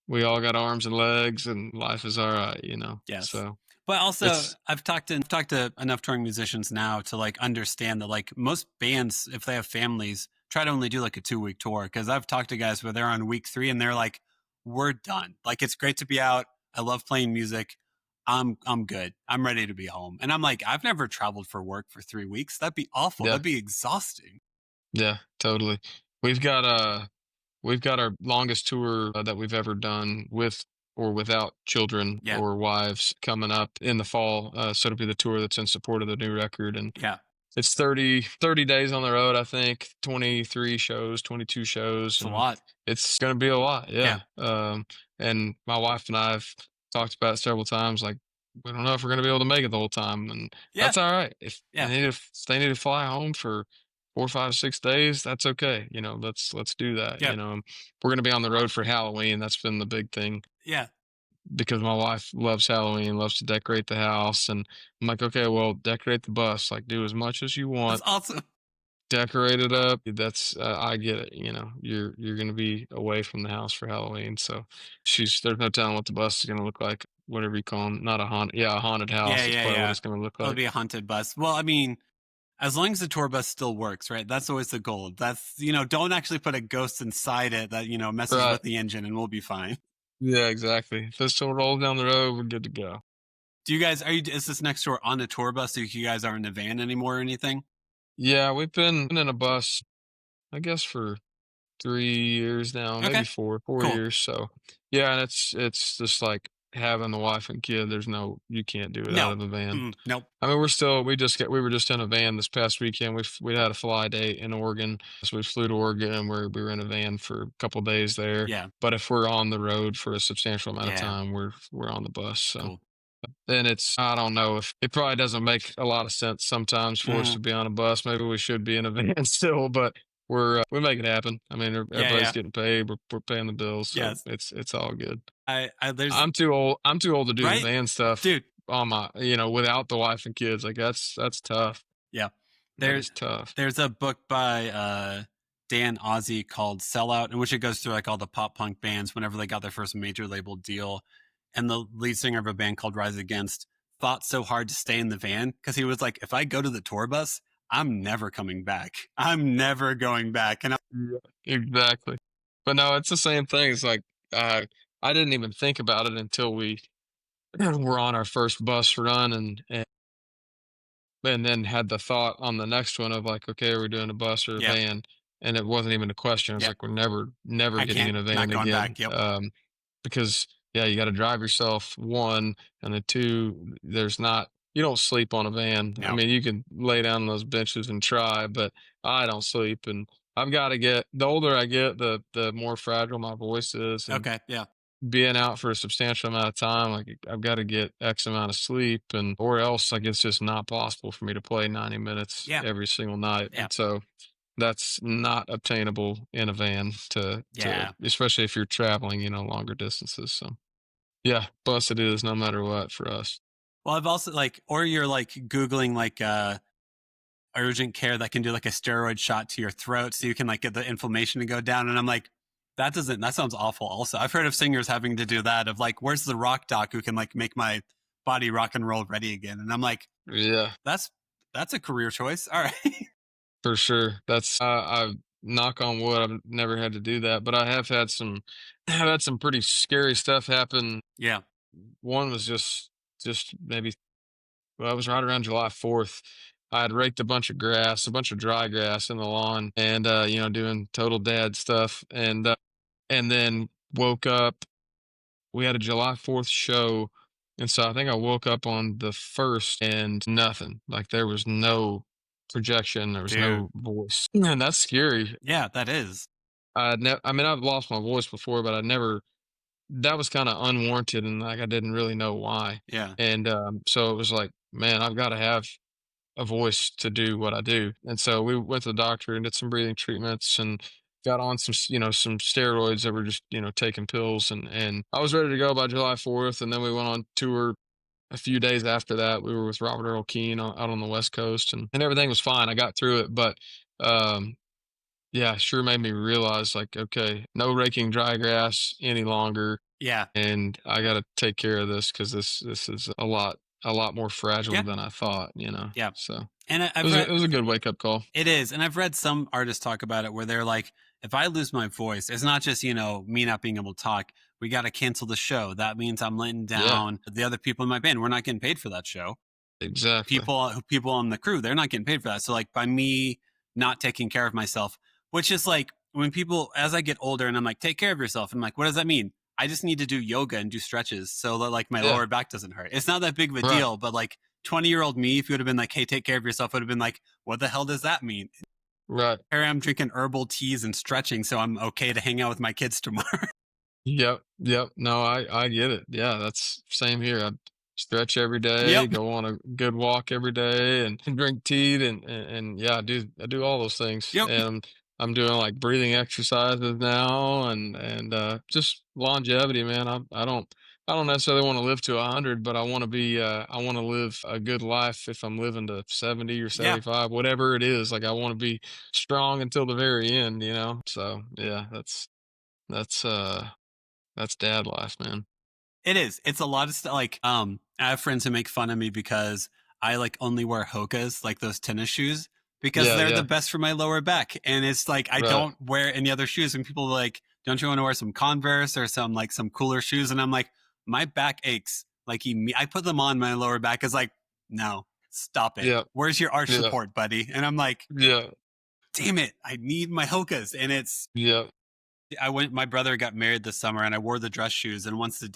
We all got arms and legs, and life is all right. Yes. So But also, it's I've talked to enough touring musicians now to like understand that like most bands, if they have families, try to only do like a 2 week tour. Because I've talked to guys where they're on week 3 and they're like, "We're done. Like it's great to be out. I love playing music. I'm good. I'm ready to be home." And I'm like, I've never traveled for work for 3 weeks. That'd be awful. yeah, That'd be exhausting. yeah, totally. We've got we've got our longest tour that we've ever done with or without children Yeah. or wives coming up in the fall. So it'll be the tour that's in support of the new record, and Yeah. it's 30 days on the road, I think, 23 shows, 22 shows, It's a and lot. it's going to be a lot. Yeah. Yeah. And my wife and I have talked about it several times. Like, we don't know if we're going to be able to make it the whole time, and Yeah. that's all right. If Yeah. if they need to fly home for 4, 5, 6 days, that's okay. Let's do that. Yeah. We're going to be on the road for Halloween. That's been the big thing Yeah. because my wife loves Halloween, loves to decorate the house, and I'm like, okay, well, decorate the bus, like do as much as you That's want, awesome. decorate it up. That's I get it. You're gonna be away from the house for Halloween, so there's no telling what the bus is gonna look like. Whatever you call them, not a haunted, yeah, a haunted Yeah. house. That's Yeah. probably what Yeah. it's gonna look It'll like. be a haunted bus. Well, I mean, as long as the tour bus still works, right? That's always the goal. That's, don't actually put a ghost inside it that, messes Right? with the engine and we'll be fine. Yeah, exactly. If it still rolls down the road, we're good to go. Do you guys, is this next tour on a tour bus? So you guys aren't in a van anymore or anything? Yeah, we've been in a bus, I guess, for 3 years now, maybe Okay. four Cool. years. So yeah, and it's just like having the wife and kid. You can't do it out No. of a van. Nope. I mean, we were just in a van this past weekend. We had a fly date in Oregon, so we flew to Oregon where we were in a van for a couple days there. Yeah. But if we're on the road for a substantial amount of Yeah. time, we're on the bus. So Cool. then I don't know, if it probably doesn't make a lot of sense sometimes for us to be on a bus. Maybe we should be in a van still, but we make it happen. I mean, everybody's Yeah. getting paid. We're paying the bills, so Yes. it's all good. There's, I'm too old. I'm too old to do the right? van stuff Dude. on my, without the wife and kids. Like that's tough. Yeah. That is tough. There's a book by Dan Ozzie called Sellout, in which it goes through like all the pop punk bands whenever they got their first major label deal. And the lead singer of a band called Rise Against fought so hard to stay in the van because he was like, if I go to the tour bus, I'm never coming back. I'm never going back. And Yeah, exactly. But no, it's the same thing. It's like I didn't even think about it until we were on our first bus run, and then had the thought on the next one of like, okay, are we doing a bus or a yeah, van? And it wasn't even a question. It's yeah, like we're never I getting in can't, a not van going again. back. Yep. Because yeah, you got to drive yourself, one, and then two, you don't sleep on a van. I No. mean, you can lay down on those benches and try, but I don't sleep, and I've got to get the older I get, the more fragile my voice is, and Okay. Yeah. being out for a substantial amount of time, like I've got to get X amount of sleep, and or else like it's just not possible for me to play 90 minutes Yeah. every single night. Yeah. And so that's not obtainable in a van Yeah. especially if you're traveling, longer distances. So yeah, bus it is no matter what for us. Well, I've also or you're like Googling urgent care that can do like a steroid shot to your throat so you can like get the inflammation to go down. And I'm like, that sounds awful. Also, I've heard of singers having to do that of like, where's the rock doc who can like make my body rock and roll ready again? And I'm like, Yeah, that's a career choice. All right. for sure. That's I knock on wood, I've never had to do that, but I have had I've had some pretty scary stuff happen. Yeah. One was just maybe well, it was right around July 4th. I had raked a bunch of grass, a bunch of dry grass in the lawn, and doing total dad stuff, and then woke up. We had a July 4th show, and so I think I woke up on the 1st and nothing. Like there was no projection, there was Dude. no voice. And that's scary. Yeah, that is. I mean, I've lost my voice before, but I never that was kind of unwarranted and like I didn't really know why. Yeah. And so it was like, man, I've got to have a voice to do what I do. And so we went to the doctor and did some breathing treatments and got on some steroids that were just, taking pills and I was ready to go by July 4th. And then we went on tour a few days after that. We were with Robert Earl Keen out on the West Coast and everything was fine. I got through it, but um yeah, sure made me realize like, okay, no raking dry grass any longer Yeah. and I got to take care of this because this is a lot more fragile Yeah. than I thought. Yeah. So And it I've was a, read it was a good wake up call. it is, and I've read some artists talk about it where they're like, if I lose my voice, it's not just me not being able to talk. We got to cancel the show. That means I'm letting Yeah, down the other people in my band. We're not getting paid for that show. exactly. People on the crew, they're not getting paid for that. So like by me not taking care of myself, which is like when people as I get older and I'm like, take care of yourself. I'm like, what does that mean? I just need to do yoga and do stretches so that like my Yeah, lower back doesn't hurt. It's not that big of a right, deal, but like 20-year-old me, if you would have been like, hey, take care of yourself, would have been like, what the hell does that mean? right. Here I'm drinking herbal teas and stretching, so I'm okay to hang out with my kids tomorrow. Yep, yep. No, I get it. Yeah, that's same here. I stretch every day, Yep. go on a good walk every day, and drink tea, and yeah, I do all those things, Yep. and I'm doing like breathing exercises now, and just longevity, man. I don't necessarily want to live to 100, but I want to live a good life if I'm living to 70 or Yeah. 75, whatever it is. Like I want to be strong until the very end. So yeah, that's that's dad life, man. It is. It's a lot of stuff. Like, I have friends who make fun of me because I like only wear Hokas, like those tennis shoes, because Yeah, they're the yeah, best for my lower back. And it's like I right. don't wear any other shoes. And people are like, don't you want to wear some Converse or some cooler shoes? And I'm like, my back aches. Like I put them on my lower back. Is like, no, stop it. Yeah, Where's your arch yeah, support, buddy? And I'm like, yeah, damn it, I need my Hokas. And yeah. my brother got married this summer and I wore the dress shoes. And once the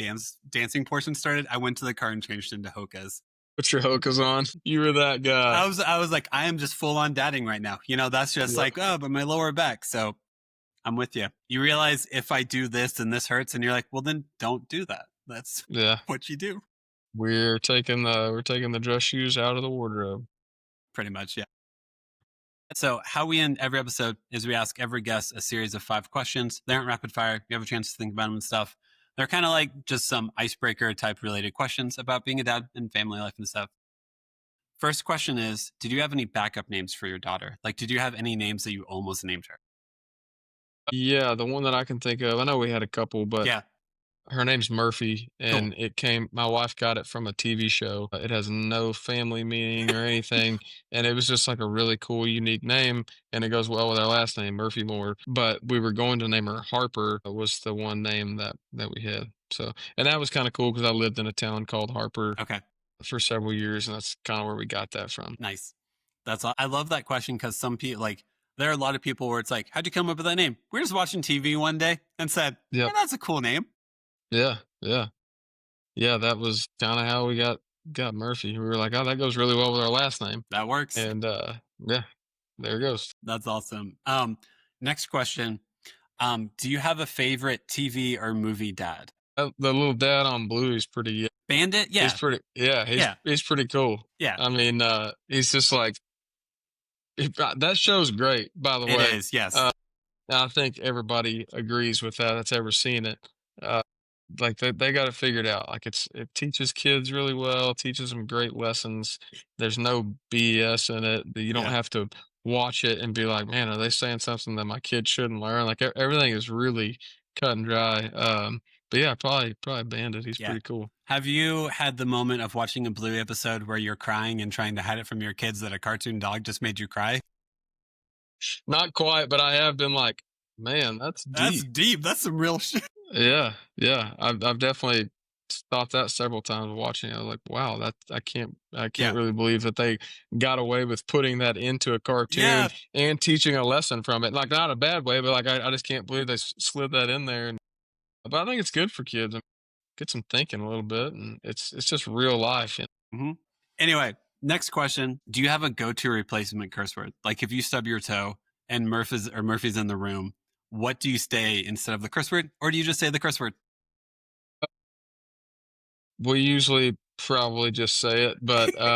dancing portion started, I went to the car and changed into Hokas. Put your Hokas on. You were that guy. I was like, I am just full on dadding right now. That's just Yep. like, oh, but my lower back. So I'm with you. You realize if I do this and this hurts, and you're like, well, then don't do that. That's Yeah. what you do. We're taking the dress shoes out of the wardrobe. Pretty much, yeah. So, how we end every episode is we ask every guest a series of 5 questions. They aren't rapid fire. You have a chance to think about them and stuff. They're kind of like just some icebreaker type related questions about being a dad and family life and stuff. First question is, did you have any backup names for your daughter? Like, did you have any names that you almost named her? Yeah, the one that I can think of. I know we had a couple, but Yeah, her name's Murphy, cool. and my wife got it from a TV show. It has no family meaning or anything, and it was just like a really cool, unique name, and it goes well with our last name, Murphy Moore. But we were going to name her Harper, was the one name that we had. So, and that was kind of cool because I lived in a town called Harper Okay, for several years, and that's kind of where we got that from. nice. I love that question because some people, like, there are a lot of people where it's like, how'd you come up with that name? We were just watching TV one day and said, yeah, Yep. that's a cool name. Yeah. Yeah. Yeah. That was kind of how we got Murphy. We were like, oh, that goes really well with our last name, That works. and yeah, there it goes. That's awesome. Next question. Do you have a favorite TV or movie dad? The little dad on Blue is pretty. Bandit? He's Yeah. pretty. Yeah, he's Yeah. he's pretty cool. Yeah. I mean, he's just like that show's great. By the It way, is. Yes. I think everybody agrees with that. That's ever seen it. Uh, like they got it figured out. Like it teaches kids really well. Teaches them great lessons. There's no BS in it. You don't Yeah. have to watch it and be like, man, are they saying something that my kid shouldn't learn? Like everything is really cut and dry. But yeah, probably Bandit. He's Yeah. pretty cool. Have you had the moment of watching a Bluey episode where you're crying and trying to hide it from your kids that a cartoon dog just made you cry? Not quite, but I have been like, man, that's That's deep. deep. That's some real shit. Yeah, yeah. I've definitely thought that several times watching it. I was like, wow, that I can't Yeah. really believe that they got away with putting that into a cartoon Yeah. and teaching a lesson from it. Like not a bad way, but like I just can't believe they slid that in there. And but I think it's good for kids. It gets them thinking a little bit, and it's just real life. Hmm. Anyway, next question. Do you have a go-to replacement curse word? Like if you stub your toe and Murphy's in the room, what do you say instead of the curse word? Or do you just say the curse word? We usually probably just say it, but a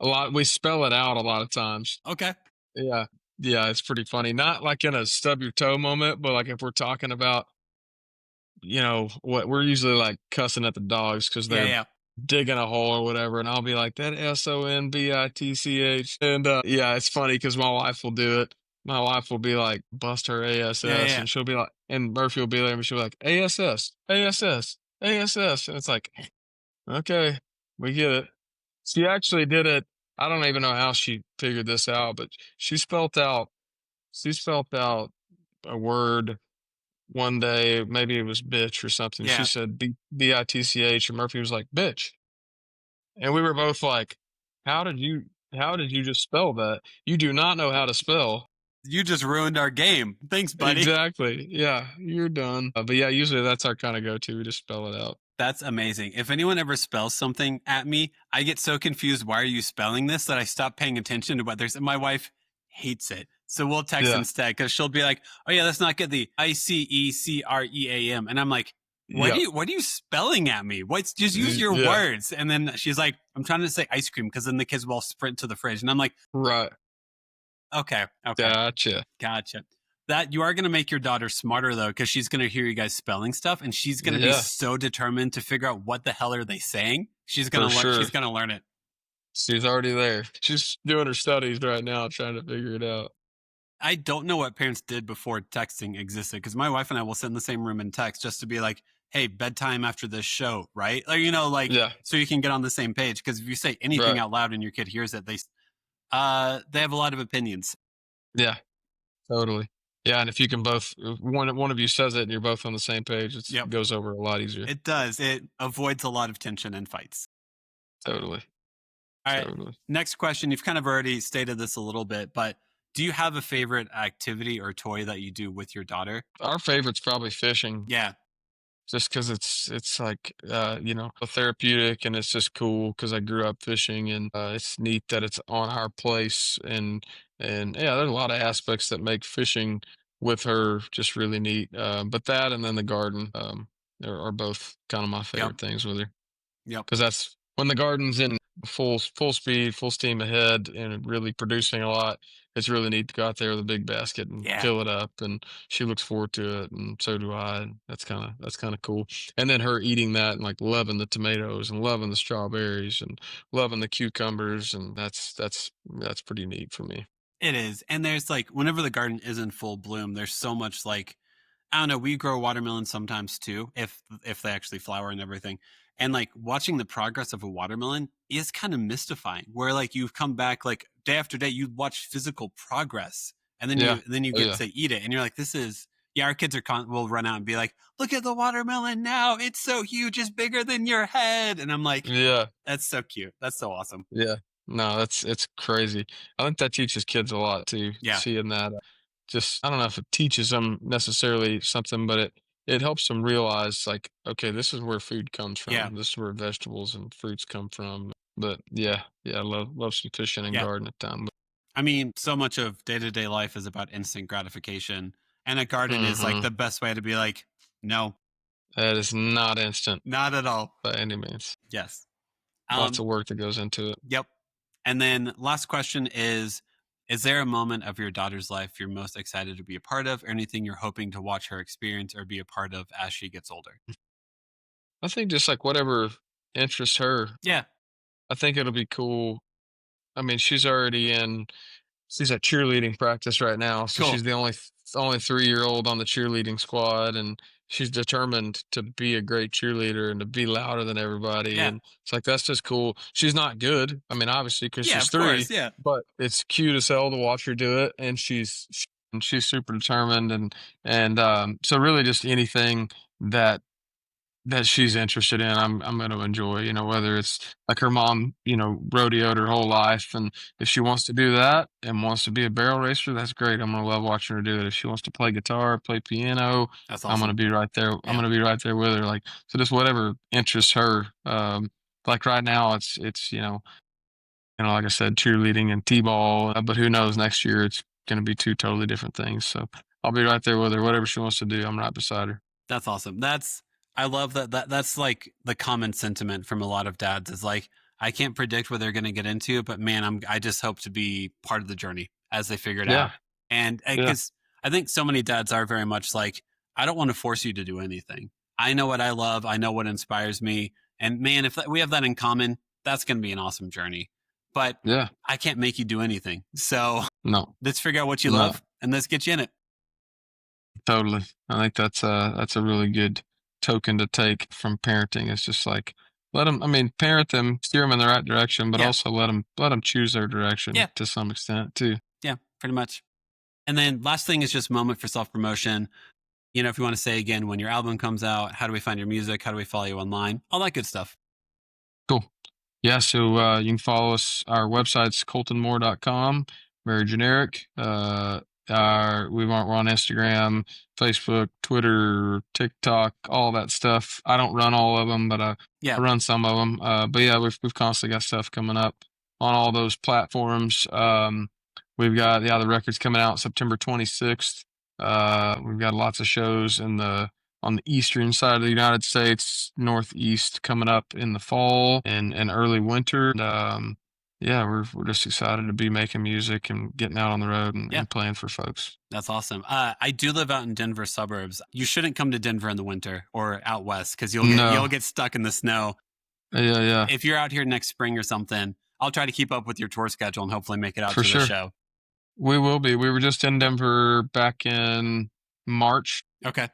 lot we spell it out a lot of times. Okay. Yeah. Yeah, it's pretty funny. Not like in a stub your toe moment, but like if we're talking about, what we're usually like cussing at the dogs because Yeah, they're yeah. digging a hole or whatever, and I'll be like that SONBITCH. And yeah, it's funny because my wife will do it. My wife will be like bust her Yeah, ASS, yeah. and she'll be like, and Murphy will be there, and she'll be like ASS, ASS, ASS, and it's like, okay, we get it. She actually did it. I don't even know how she figured this out, but she spelt out a word one day, maybe it was bitch or something. She Yeah. said bitch, and Murphy was like bitch, and we were both like, how did you just spell that? You do not know how to spell. You just ruined our game. Thanks, buddy. Exactly. Yeah, you're done. But yeah, usually that's our kind of go-to. We just spell it out. That's amazing. If anyone ever spells something at me, I get so confused. Why are you spelling this? That I stop paying attention to what there's. My wife hates it. So we'll text Yeah. instead because she'll be like, oh, yeah, that's not good. The ICECREAM. And I'm like, Yeah. what are you spelling at me? What's just use your Yeah. words. And then she's like, I'm trying to say ice cream because then the kids will all sprint to the fridge. And I'm like, Right. okay. Gotcha. Gotcha. That you are going to make your daughter smarter though, because she's going to hear you guys spelling stuff, and she's going to be Yeah, so determined to figure out what the hell are they saying. She's going for to learn. sure. She's going to learn it. She's already there. She's doing her studies right now, trying to figure it out. I don't know what parents did before texting existed, because my wife and I will sit in the same room and text just to be like, "Hey, bedtime after this show," right? Like like Yeah. so you can get on the same page. Because if you say anything Right. out loud and your kid hears it, they have a lot of opinions. Yeah. Totally. Yeah, and if you can both, if one of you says it and you're both on the same page, it Yep, goes over a lot easier. it does. It avoids a lot of tension and fights. Totally. All right. Totally. Next question. You've kind of already stated this a little bit, but do you have a favorite activity or toy that you do with your daughter? Our favorite's probably fishing, Yeah. just because it's like a therapeutic, and it's just cool because I grew up fishing, and it's neat that it's on our place, and yeah, there's a lot of aspects that make fishing with her just really neat. But that and then the garden are both kind of my Yep. favorite things with her. Yep. Because that's when the garden's in full speed, full steam ahead, and really producing a lot. It's really neat to go out there with a big basket and Yeah. fill it up, and she looks forward to it, and so do I. And that's kind of cool. And then her eating that and like loving the tomatoes and loving the strawberries and loving the cucumbers, and that's pretty neat for me. It is. And there's like, whenever the garden is in full bloom, there's so much like, I don't know, we grow watermelons sometimes too, if they actually flower and everything. And like watching the progress of a watermelon is kind of mystifying. Where like you come back like day after day, you watch physical progress, and then Yeah. you Oh get yeah. to eat it, and you're like, this is yeah. Our kids will run out and be like, look at the watermelon now, it's so huge, it's bigger than your head, and I'm like, Yeah. that's so cute, that's so awesome. Yeah. No, it's crazy. I think that teaches kids a lot too, Yeah, seeing that. Just I don't know if it teaches them necessarily something, but it helps them realize like, okay, this is where food comes yeah, from. This is where vegetables and fruits come from. But yeah, yeah, I love some fishing and yeah. gardening time. I mean, so much of day to day life is about instant gratification, and a garden is like Hmm. the best way to be like, no, That is not instant not at all. by any means. Yes. Lots Um, of work that goes into it. Yep. And then last question is there a moment of your daughter's life you're most excited to be a part of, or anything you're hoping to watch her experience or be a part of as she gets older? I think just like whatever interests her, Yeah. I think it'll be cool. I mean, she's at cheerleading practice right now, so Cool. she's the only 3-year-old on the cheerleading squad, and she's determined to be a great cheerleader and to be louder than everybody. Yeah. And it's like that's just cool. She's not good, I mean, obviously, because Yeah, she's of course. 3, Yeah. but it's cute as hell to watch her do it, and she's super determined, and so really just anything that that she's interested in, I'm going to enjoy, whether it's like her mom, rodeoed her whole life. And if she wants to do that and wants to be a barrel racer, that's great. I'm going to love watching her do it. If she wants to play guitar, play piano, That's I'm going to awesome. be right there. I'm Yeah. going to be right there with her. Like, so just whatever interests her. Like right now it's, like I said, cheerleading and t-ball, but who knows, next year it's going to be two totally different things. So I'll be right there with her. Whatever she wants to do, I'm right beside her. That's awesome. I love that's like the common sentiment from a lot of dads is like, I can't predict what they're going to get into, but man, I just hope to be part of the journey as they figure it Yeah. out. And Yeah. because I think so many dads are very much like, I don't want to force you to do anything. I know what I love. I know what inspires me. And man, if we have that in common, that's going to be an awesome journey. But Yeah. I can't make you do anything. So No. let's figure out what you No. love and let's get you in it. Totally. I think that's a really good token to take from parenting. It's just like parent them, steer them in the right direction, but Yeah. also let them choose their direction Yeah. to some extent too. Yeah, pretty much. And then last thing is just moment for self-promotion. If you want to say again when your album comes out, how do we find your music? How do we follow you online? All that good stuff. Cool. Yeah, so you can follow us. Our website's koltonmoore.com. Very generic. We're on Instagram, Facebook, Twitter, TikTok, all that stuff. I don't run all of them, but I run some of them. But yeah, we've constantly got stuff coming up on all those platforms. We've got the record's coming out September 26th. We've got lots of shows on the eastern side of the United States, Northeast coming up in the fall and early winter. And, we're just excited to be making music and getting out on the road and playing for folks. That's awesome. I do live out in Denver suburbs. You shouldn't come to Denver in the winter or out west because you'll get stuck in the snow. Yeah. If you're out here next spring or something, I'll try to keep up with your tour schedule and hopefully make it out to the show. We will be. We were just in Denver back in March. Okay.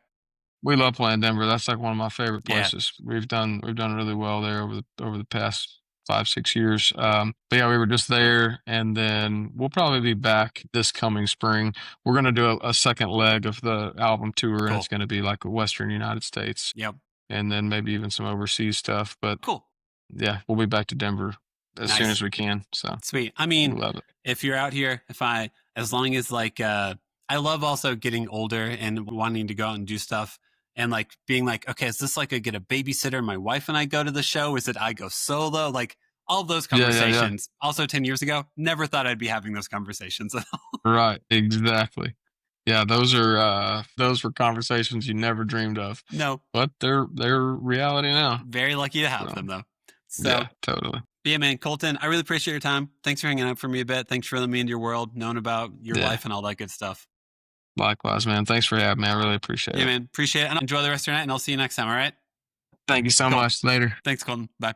We love playing Denver. That's like one of my favorite places. Yeah. We've done really well there over the past 5-6 years. But yeah, we were just there, and then we'll probably be back this coming spring. We're gonna do a second leg of the album tour, and it's gonna be like Western United States. Yep. And then maybe even some overseas stuff. But cool. Yeah, we'll be back to Denver as soon as we can. So sweet. I mean, love it. If you're out here, as long as like, I love also getting older and wanting to go out and do stuff and like being like, okay, is this like I get a babysitter? My wife and I go to the show. Is it I go solo? Like all of those conversations. Yeah. Also 10 years ago, never thought I'd be having those conversations at all. Right. Exactly. Yeah. Those were conversations you never dreamed of. No, but they're reality now. Very lucky to have them though. So, yeah, totally. Yeah, man, Kolton, I really appreciate your time. Thanks for hanging out for me a bit. Thanks for letting me into your world, knowing about your life and all that good stuff. Likewise, man. Thanks for having me. I really appreciate it. Yeah, man. Appreciate it. And enjoy the rest of your night, and I'll see you next time, all right? Thank you so much. Later. Thanks, Kolton. Bye.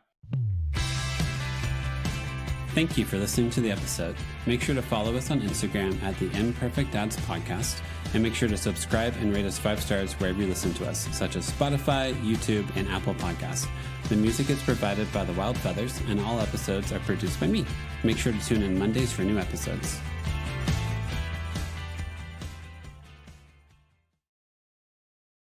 Thank you for listening to the episode. Make sure to follow us on Instagram at the Imperfect Dads Podcast, and make sure to subscribe and rate us 5 stars wherever you listen to us, such as Spotify, YouTube, and Apple Podcasts. The music is provided by The Wild Feathers, and all episodes are produced by me. Make sure to tune in Mondays for new episodes.